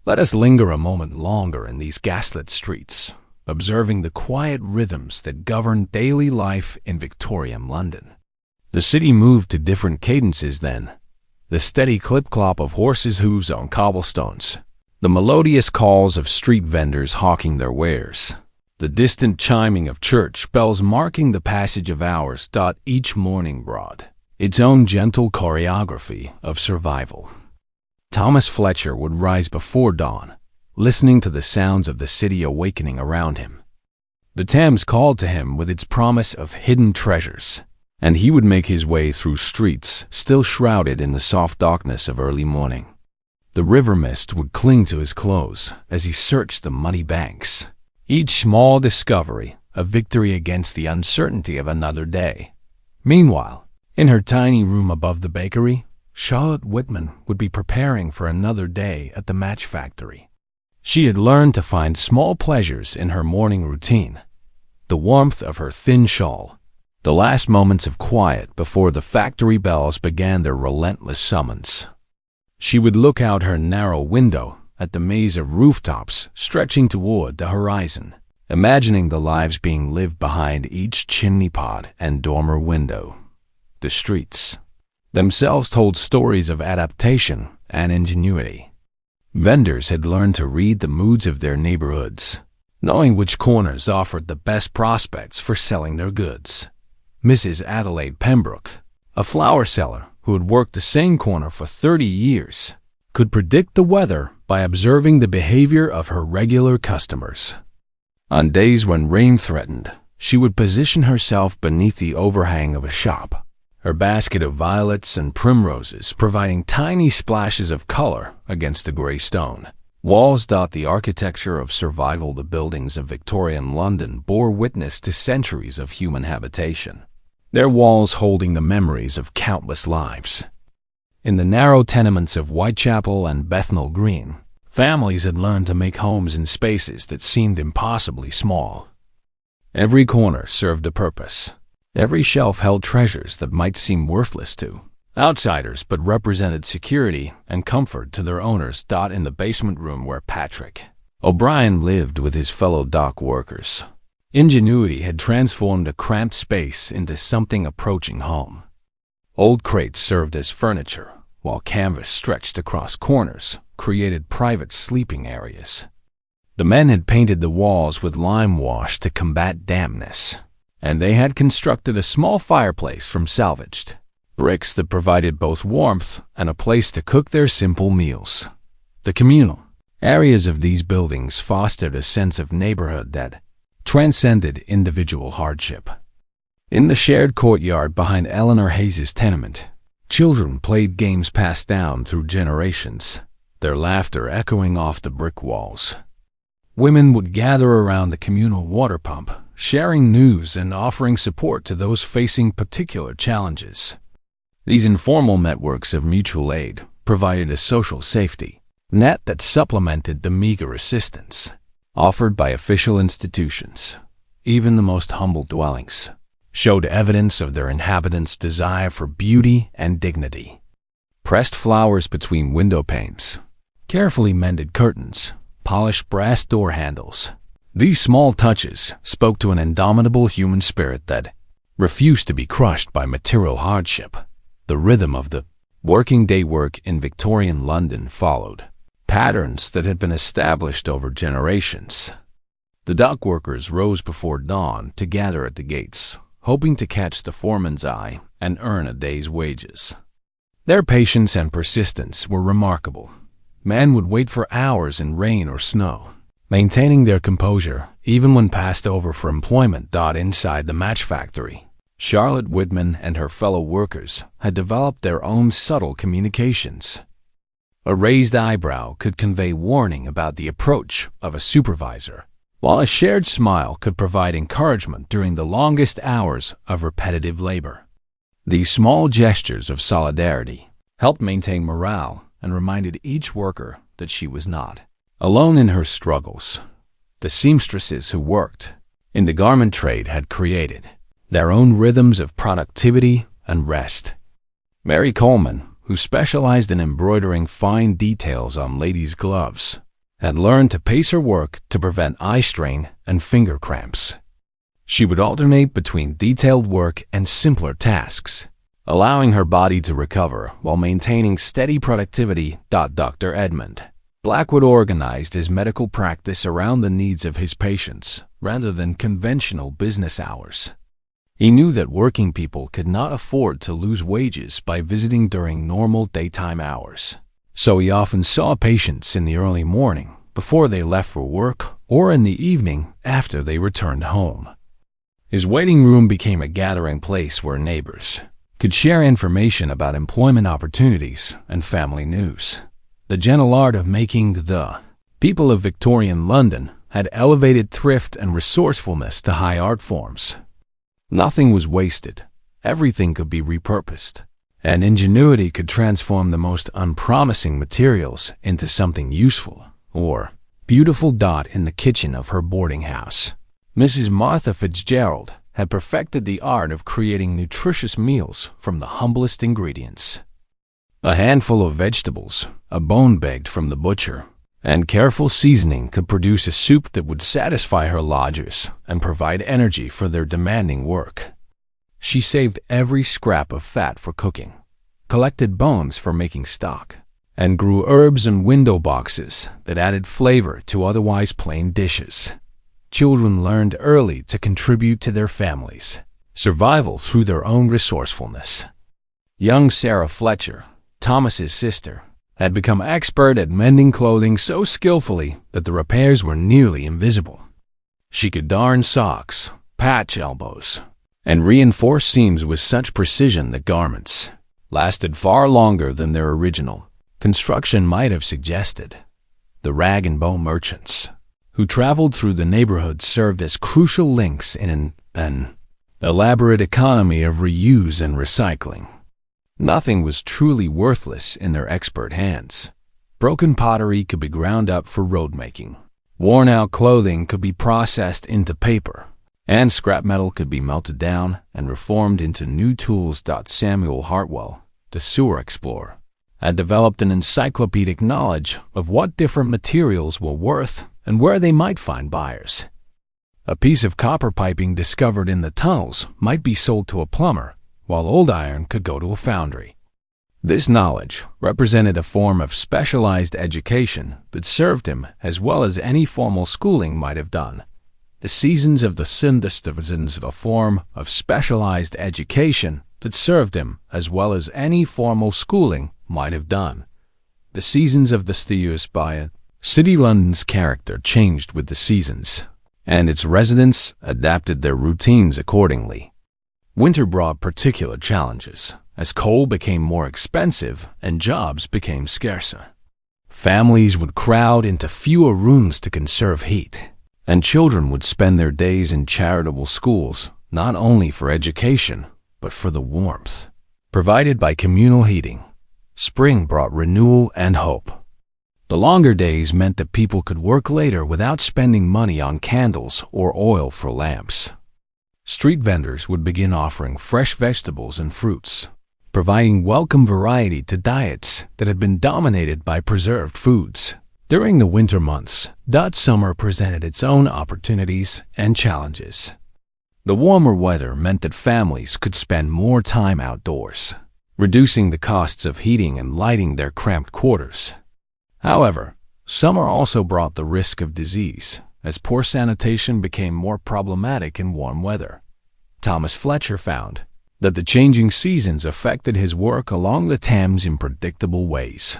Let us linger a moment longer in these gaslit streets, observing the quiet rhythms that govern daily life in Victorian London. The city moved to different cadences then, the steady clip-clop of horses' hooves on cobblestones, the melodious calls of street vendors hawking their wares, the distant chiming of church bells marking the passage of hours. Each morning brought its own gentle choreography of survival. Thomas Fletcher would rise before dawn, listening to the sounds of the city awakening around him. The Thames called to him with its promise of hidden treasures, and he would make his way through streets still shrouded in the soft darkness of early morning. The river mist would cling to his clothes as he searched the muddy banks, each small discovery a victory against the uncertainty of another day. Meanwhile, in her tiny room above the bakery, Charlotte Whitman would be preparing for another day at the match factory. She had learned to find small pleasures in her morning routine, the warmth of her thin shawl, the last moments of quiet before the factory bells began their relentless summons. She would look out her narrow window at the maze of rooftops stretching toward the horizon, imagining the lives being lived behind each chimney pot and dormer window. The streets themselves told stories of adaptation and ingenuity. Vendors had learned to read the moods of their neighborhoods, knowing which corners offered the best prospects for selling their goods. Mrs. Adelaide Pembroke, a flower seller who had worked the same corner for 30 years, could predict the weather by observing the behavior of her regular customers. On days when rain threatened, she would position herself beneath the overhang of a shop, her basket of violets and primroses providing tiny splashes of color against the gray stone. Walls. The architecture of survival. The buildings of Victorian London bore witness to centuries of human habitation, their walls holding the memories of countless lives. In the narrow tenements of Whitechapel and Bethnal Green, families had learned to make homes in spaces that seemed impossibly small. Every corner served a purpose. Every shelf held treasures that might seem worthless to outsiders but represented security and comfort to their owners. In the basement room where Patrick O'Brien lived with his fellow dock workers, ingenuity had transformed a cramped space into something approaching home. Old crates served as furniture, while canvas stretched across corners created private sleeping areas. The men had painted the walls with lime wash to combat dampness, and they had constructed a small fireplace from salvaged bricks that provided both warmth and a place to cook their simple meals. The communal areas of these buildings fostered a sense of neighborhood that transcended individual hardship. In the shared courtyard behind Eleanor Hayes's tenement, children played games passed down through generations, their laughter echoing off the brick walls. Women would gather around the communal water pump, sharing news and offering support to those facing particular challenges. These informal networks of mutual aid provided a social safety net that supplemented the meager assistance offered by official institutions. Even the most humble dwellings showed evidence of their inhabitants' desire for beauty and dignity. Pressed flowers between window panes, carefully mended curtains, polished brass door handles. These small touches spoke to an indomitable human spirit that refused to be crushed by material hardship. The rhythm of the working day work in Victorian London followed patterns that had been established over generations. The dock workers rose before dawn to gather at the gates, hoping to catch the foreman's eye and earn a day's wages. Their patience and persistence were remarkable. Men would wait for hours in rain or snow, maintaining their composure even when passed over for employment. Inside the match factory, Charlotte Whitman and her fellow workers had developed their own subtle communications. A raised eyebrow could convey warning about the approach of a supervisor, while a shared smile could provide encouragement during the longest hours of repetitive labor. These small gestures of solidarity helped maintain morale and reminded each worker that she was not alone in her struggles. The seamstresses who worked in the garment trade had created their own rhythms of productivity and rest. Mary Coleman, who specialized in embroidering fine details on ladies' gloves, had learned to pace her work to prevent eye strain and finger cramps. She would alternate between detailed work and simpler tasks, allowing her body to recover while maintaining steady productivity. Dr. Edmund Blackwood organized his medical practice around the needs of his patients rather than conventional business hours. He knew that working people could not afford to lose wages by visiting during normal daytime hours, so he often saw patients in the early morning before they left for work or in the evening after they returned home. His waiting room became a gathering place where neighbors could share information about employment opportunities and family news. The gentle art of making the people of Victorian London had elevated thrift and resourcefulness to high art forms. Nothing was wasted. Everything could be repurposed, and ingenuity could transform the most unpromising materials into something useful or beautiful. In the kitchen of her boarding house, Mrs. Martha Fitzgerald had perfected the art of creating nutritious meals from the humblest ingredients. A handful of vegetables, a bone begged from the butcher, and careful seasoning could produce a soup that would satisfy her lodgers and provide energy for their demanding work. She saved every scrap of fat for cooking, collected bones for making stock, and grew herbs in window boxes that added flavor to otherwise plain dishes. children learned early to contribute to their families' survival through their own resourcefulness. Young Sarah Fletcher, Thomas's sister, had become expert at mending clothing so skillfully that the repairs were nearly invisible. She could darn socks, patch elbows, and reinforce seams with such precision that garments lasted far longer than their original construction might have suggested. The rag and bone merchants who traveled through the neighborhood served as crucial links in an elaborate economy of reuse and recycling. Nothing was truly worthless in their expert hands. Broken pottery could be ground up for road making. Worn-out clothing could be processed into paper, and scrap metal could be melted down and reformed into new tools. Samuel Hartwell, the sewer explorer, had developed an encyclopedic knowledge of what different materials were worth and where they might find buyers. A piece of copper piping discovered in the tunnels might be sold to a plumber, while old iron could go to a foundry. This knowledge represented a form of specialized education that served him as well as any formal schooling might have done. The seasons of the citizens of a form of specialized education that served him as well as any formal schooling might have done. The seasons of the steers by it. City London's character changed with the seasons, and its residents adapted their routines accordingly. Winter brought particular challenges, as coal became more expensive and jobs became scarcer. Families would crowd into fewer rooms to conserve heat, and children would spend their days in charitable schools, not only for education, but for the warmth provided by communal heating. Spring brought renewal and hope. The longer days meant that people could work later without spending money on candles or oil for lamps. Street vendors would begin offering fresh vegetables and fruits, providing welcome variety to diets that had been dominated by preserved foods. During the winter months, summer presented its own opportunities and challenges. The warmer weather meant that families could spend more time outdoors, reducing the costs of heating and lighting their cramped quarters. However, summer also brought the risk of disease, as poor sanitation became more problematic in warm weather. Thomas Fletcher found that the changing seasons affected his work along the Thames in predictable ways.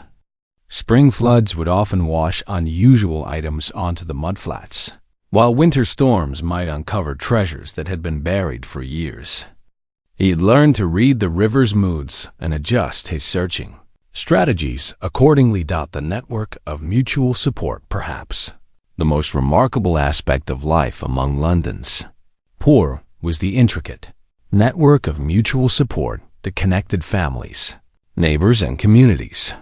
Spring floods would often wash unusual items onto the mudflats, while winter storms might uncover treasures that had been buried for years. He had learned to read the river's moods and adjust his searching strategies accordingly. The network of mutual support, perhaps the most remarkable aspect of life among London's poor, was the intricate network of mutual support that connected families, neighbors, and communities.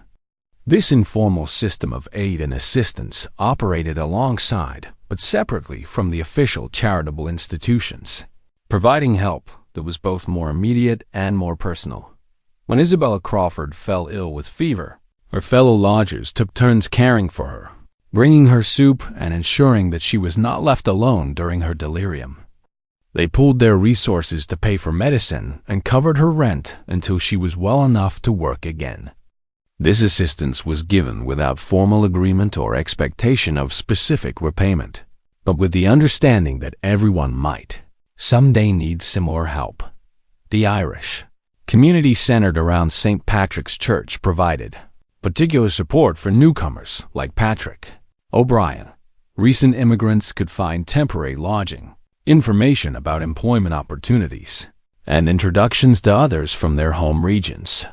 This informal system of aid and assistance operated alongside, but separately from the official charitable institutions, providing help that was both more immediate and more personal. When Isabella Crawford fell ill with fever, her fellow lodgers took turns caring for her, bringing her soup and ensuring that she was not left alone during her delirium. They pooled their resources to pay for medicine and covered her rent until she was well enough to work again. This assistance was given without formal agreement or expectation of specific repayment, but with the understanding that everyone might someday need similar help. The Irish community centered around St. Patrick's Church provided particular support for newcomers like Patrick O'Brien. Recent immigrants could find temporary lodging, information about employment opportunities, and introductions to others from their home regions.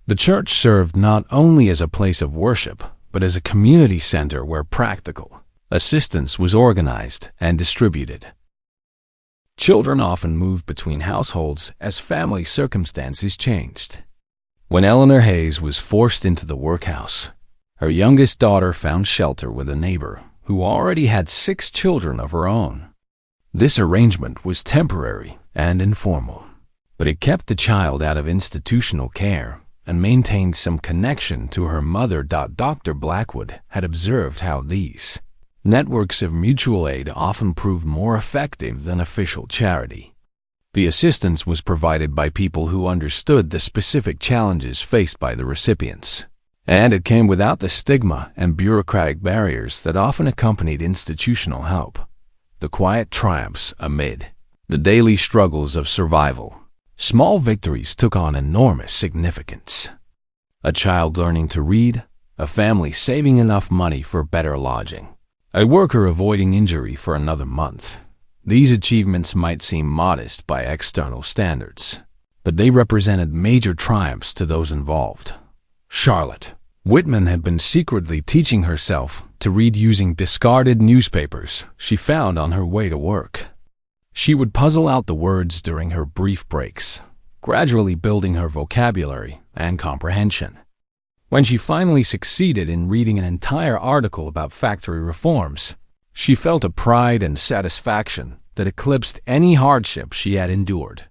The church served not only as a place of worship, but as a community center where practical assistance was organized and distributed. Children often moved between households as family circumstances changed. When Eleanor Hayes was forced into the workhouse, her youngest daughter found shelter with a neighbor who already had 6 children of her own. This arrangement was temporary and informal, but it kept the child out of institutional care and maintained some connection to her mother. Dr. Blackwood had observed how these networks of mutual aid often proved more effective than official charity. The assistance was provided by people who understood the specific challenges faced by the recipients, and it came without the stigma and bureaucratic barriers that often accompanied institutional help. the quiet triumphs amid the daily struggles of survival. Small victories took on enormous significance. A child learning to read, a family saving enough money for better lodging, a worker avoiding injury for another month. These achievements might seem modest by external standards, but they represented major triumphs to those involved. Charlotte Whitman had been secretly teaching herself to read using discarded newspapers she found on her way to work. She would puzzle out the words during her brief breaks, gradually building her vocabulary and comprehension. When she finally succeeded in reading an entire article about factory reforms, she felt a pride and satisfaction that eclipsed any hardship she had endured.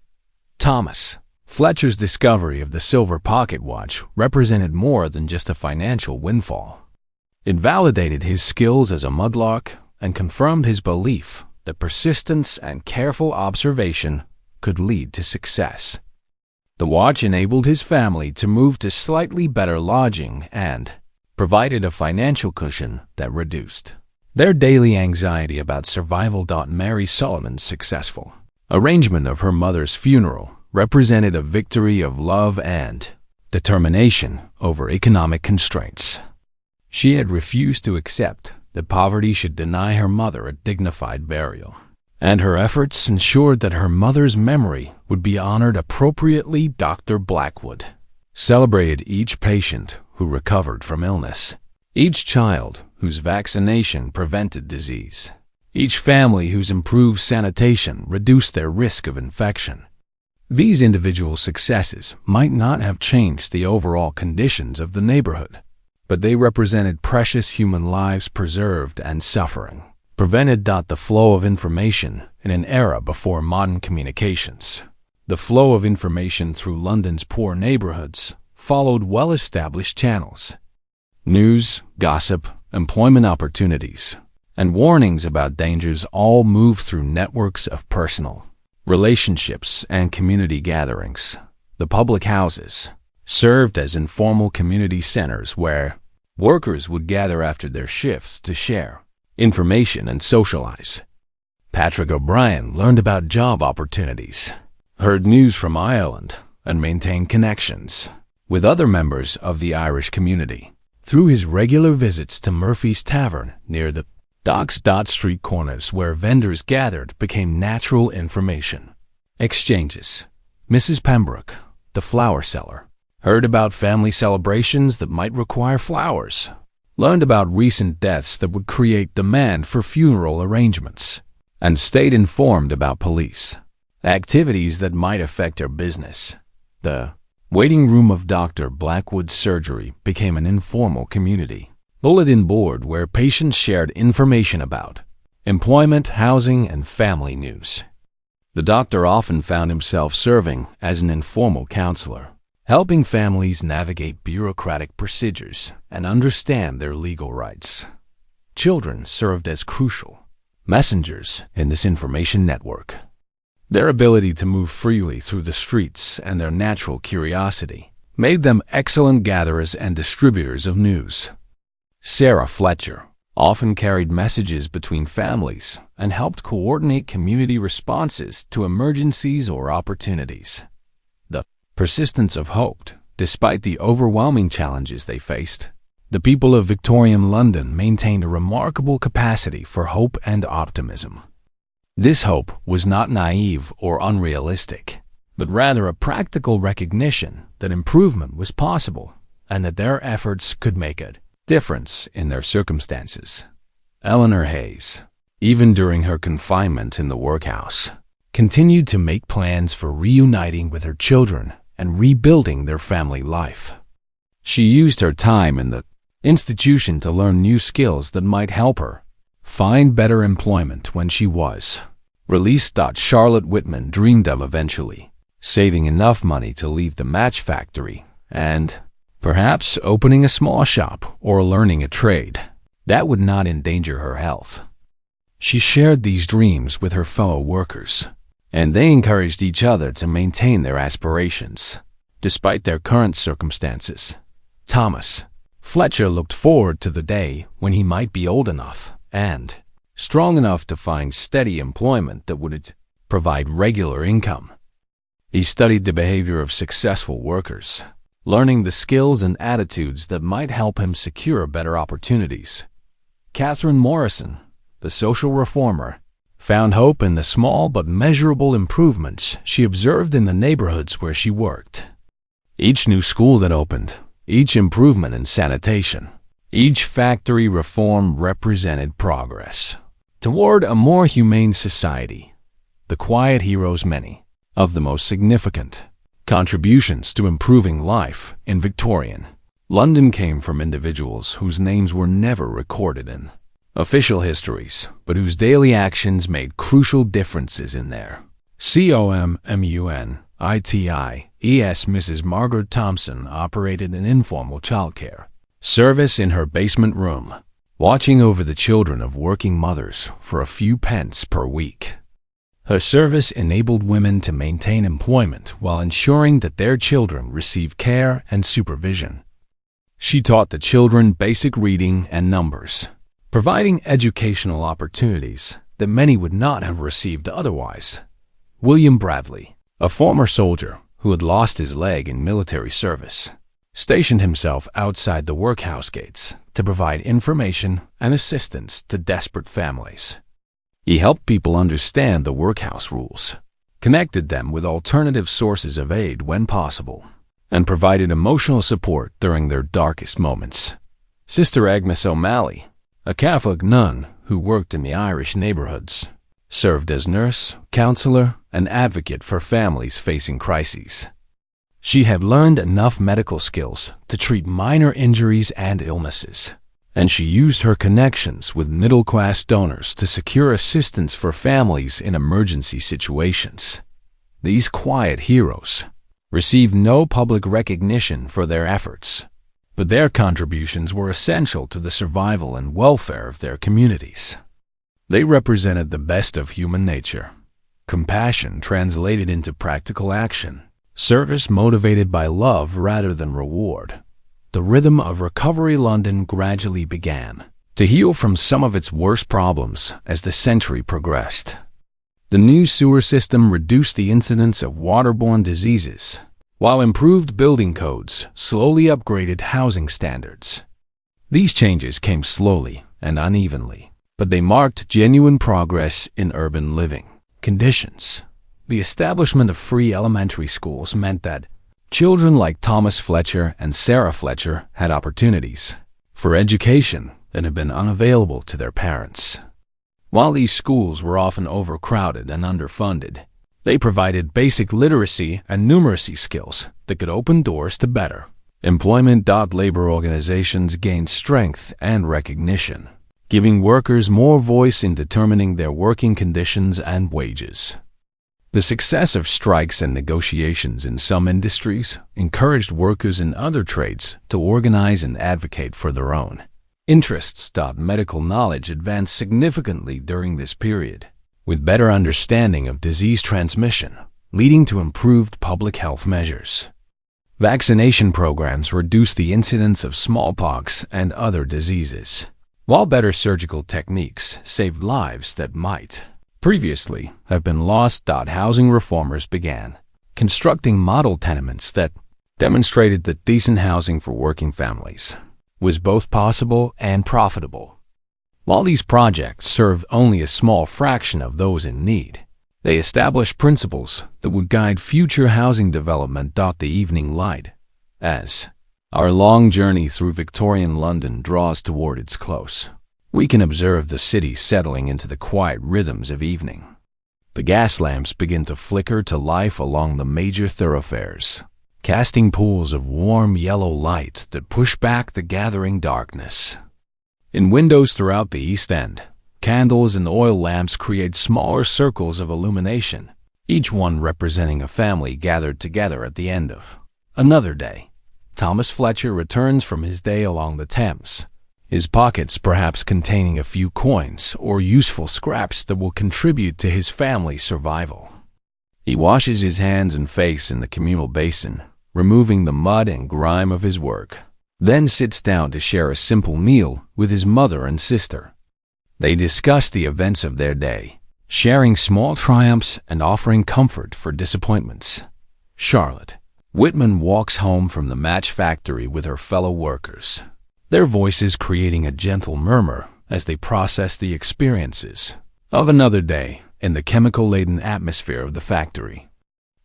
Thomas Fletcher's discovery of the silver pocket watch represented more than just a financial windfall. It validated his skills as a mudlark and confirmed his belief that persistence and careful observation could lead to success. The watch enabled his family to move to slightly better lodging and provided a financial cushion that reduced their daily anxiety about survival. Mary Solomon's successful arrangement of her mother's funeral represented a victory of love and determination over economic constraints. She had refused to accept that poverty should deny her mother a dignified burial, and her efforts ensured that her mother's memory would be honored appropriately. Dr. Blackwood celebrated each patient who recovered from illness, each child whose vaccination prevented disease, each family whose improved sanitation reduced their risk of infection. These individual successes might not have changed the overall conditions of the neighborhood, but they represented precious human lives preserved and suffering prevented. The flow of information in an era before modern communications. The flow of information through London's poor neighborhoods followed well-established channels. News, gossip, employment opportunities, and warnings about dangers all moved through networks of personal relationships and community gatherings. The public houses served as informal community centers where workers would gather after their shifts to share information and socialize. Patrick O'Brien learned about job opportunities, heard news from Ireland, and maintained connections with other members of the Irish community through his regular visits to Murphy's Tavern near the docks. Street corners where vendors gathered became natural information exchanges. Mrs. Pembroke, the flower seller, heard about family celebrations that might require flowers, learned about recent deaths that would create demand for funeral arrangements, and stayed informed about police activities that might affect her business. The waiting room of Dr. Blackwood's surgery became an informal community bulletin board where patients shared information about employment, housing, and family news. The doctor often found himself serving as an informal counselor, helping families navigate bureaucratic procedures and understand their legal rights. Children served as crucial messengers in this information network. Their ability to move freely through the streets and their natural curiosity made them excellent gatherers and distributors of news. Sarah Fletcher often carried messages between families and helped coordinate community responses to emergencies or opportunities. The persistence of hope, despite the overwhelming challenges they faced. The people of Victorian London maintained a remarkable capacity for hope and optimism. This hope was not naive or unrealistic, but rather a practical recognition that improvement was possible and that their efforts could make a difference in their circumstances. Eleanor Hayes, even during her confinement in the workhouse, continued to make plans for reuniting with her children and rebuilding their family life. She used her time in the institution to learn new skills that might help her find better employment when she was released. Charlotte Whitman dreamed of eventually saving enough money to leave the match factory and perhaps opening a small shop or learning a trade that would not endanger her health. She shared these dreams with her fellow workers, and they encouraged each other to maintain their aspirations, despite their current circumstances. Thomas Fletcher looked forward to the day when he might be old enough and strong enough to find steady employment that would provide regular income. He studied the behavior of successful workers, learning the skills and attitudes that might help him secure better opportunities. Catherine Morrison, the social reformer, found hope in the small but measurable improvements she observed in the neighborhoods where she worked. Each new school that opened, each improvement in sanitation, each factory reform represented progress toward a more humane society. The quiet heroes, many of the most significant contributions to improving life in Victorian London came from individuals whose names were never recorded in official histories, but whose daily actions made crucial differences in their COMMUNITIES. Mrs. Margaret Thompson operated an informal childcare service in her basement room, watching over the children of working mothers for a few pence per week. Her service enabled women to maintain employment while ensuring that their children received care and supervision. She taught the children basic reading and numbers, providing educational opportunities that many would not have received otherwise. William Bradley, a former soldier who had lost his leg in military service, stationed himself outside the workhouse gates to provide information and assistance to desperate families. He helped people understand the workhouse rules, connected them with alternative sources of aid when possible, and provided emotional support during their darkest moments. Sister Agnes O'Malley, a Catholic nun who worked in the Irish neighborhoods, served as nurse, counselor, and advocate for families facing crises. She had learned enough medical skills to treat minor injuries and illnesses, and she used her connections with middle-class donors to secure assistance for families in emergency situations. These quiet heroes received no public recognition for their efforts, but their contributions were essential to the survival and welfare of their communities. They represented the best of human nature, compassion translated into practical action, service motivated by love rather than reward. The rhythm of recovery London gradually began to heal from some of its worst problems as the century progressed. The new sewer system reduced the incidence of waterborne diseases, while improved building codes slowly upgraded housing standards. These changes came slowly and unevenly, but they marked genuine progress in urban living conditions. The establishment of free elementary schools meant that children like Thomas Fletcher and Sarah Fletcher had opportunities for education that had been unavailable to their parents. While these schools were often overcrowded and underfunded, they provided basic literacy and numeracy skills that could open doors to better employment. Labor organizations gained strength and recognition, giving workers more voice in determining their working conditions and wages. The success of strikes and negotiations in some industries encouraged workers in other trades to organize and advocate for their own interests. Medical knowledge advanced significantly during this period, with better understanding of disease transmission, leading to improved public health measures. Vaccination programs reduced the incidence of smallpox and other diseases, while better surgical techniques saved lives that might previously have been lost. Housing reformers began constructing model tenements that demonstrated that decent housing for working families was both possible and profitable. While these projects served only a small fraction of those in need, they established principles that would guide future housing development. The evening light. As our long journey through Victorian London draws toward its close, we can observe the city settling into the quiet rhythms of evening. The gas lamps begin to flicker to life along the major thoroughfares, casting pools of warm yellow light that push back the gathering darkness. In windows throughout the East End, candles and oil lamps create smaller circles of illumination, each one representing a family gathered together at the end of another day. Thomas Fletcher returns from his day along the Thames, his pockets perhaps containing a few coins or useful scraps that will contribute to his family's survival. He washes his hands and face in the communal basin, removing the mud and grime of his work, then sits down to share a simple meal with his mother and sister. They discuss the events of their day, sharing small triumphs and offering comfort for disappointments. Charlotte Whitman walks home from the match factory with her fellow workers, their voices creating a gentle murmur as they process the experiences of another day in the chemical-laden atmosphere of the factory.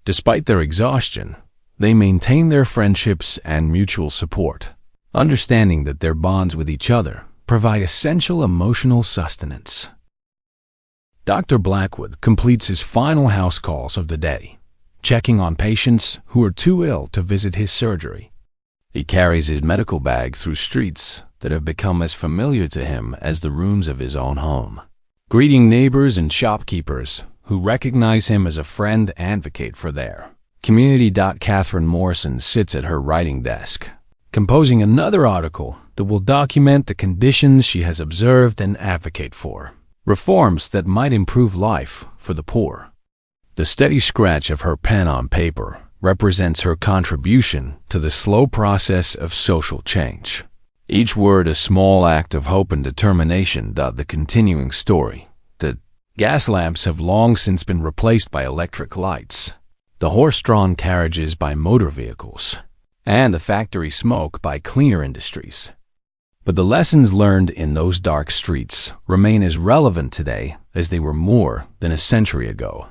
Despite their exhaustion, they maintain their friendships and mutual support, understanding that their bonds with each other provide essential emotional sustenance. Dr. Blackwood completes his final house calls of the day, checking on patients who are too ill to visit his surgery. He carries his medical bag through streets that have become as familiar to him as the rooms of his own home, greeting neighbors and shopkeepers who recognize him as a friend and advocate for their community. Catherine Morrison sits at her writing desk, composing another article that will document the conditions she has observed and advocate for, reforms that might improve life for the poor. The steady scratch of her pen on paper represents her contribution to the slow process of social change. Each word a small act of hope and determination. The continuing story. The gas lamps have long since been replaced by electric lights, the horse-drawn carriages by motor vehicles, and the factory smoke by cleaner industries. But the lessons learned in those dark streets remain as relevant today as they were more than a century ago.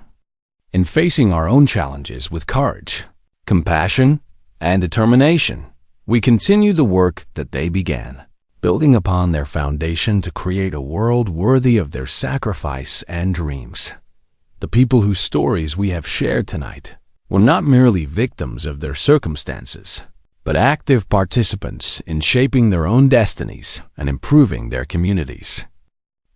In facing our own challenges with courage, compassion, and determination, we continue the work that they began, building upon their foundation to create a world worthy of their sacrifice and dreams. The people whose stories we have shared tonight were not merely victims of their circumstances, but active participants in shaping their own destinies and improving their communities.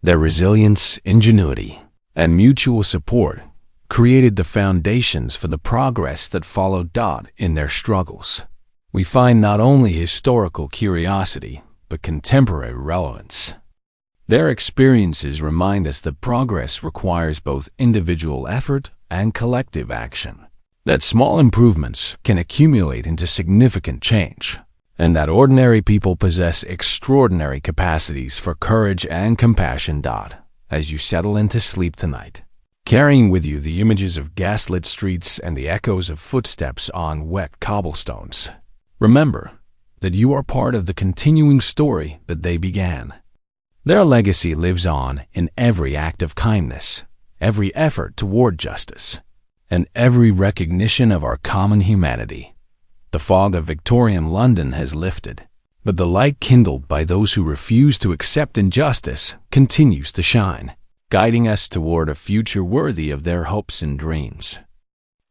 Their resilience, ingenuity, and mutual support created the foundations for the progress that followed. In their struggles, we find not only historical curiosity, but contemporary relevance. Their experiences remind us that progress requires both individual effort and collective action, that small improvements can accumulate into significant change, and that ordinary people possess extraordinary capacities for courage and compassion. As you settle into sleep tonight, carrying with you the images of gaslit streets and the echoes of footsteps on wet cobblestones, remember that you are part of the continuing story that they began. Their legacy lives on in every act of kindness, every effort toward justice, and every recognition of our common humanity. The fog of Victorian London has lifted, but the light kindled by those who refuse to accept injustice continues to shine, guiding us toward a future worthy of their hopes and dreams.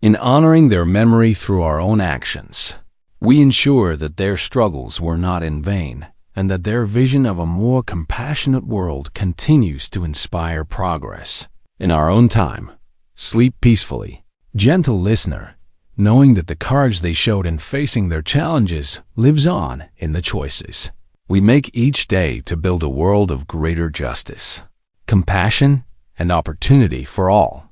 In honoring their memory through our own actions, we ensure that their struggles were not in vain, and that their vision of a more compassionate world continues to inspire progress. In our own time, sleep peacefully, gentle listener, knowing that the courage they showed in facing their challenges lives on in the choices we make each day to build a world of greater justice, compassion, and opportunity for all.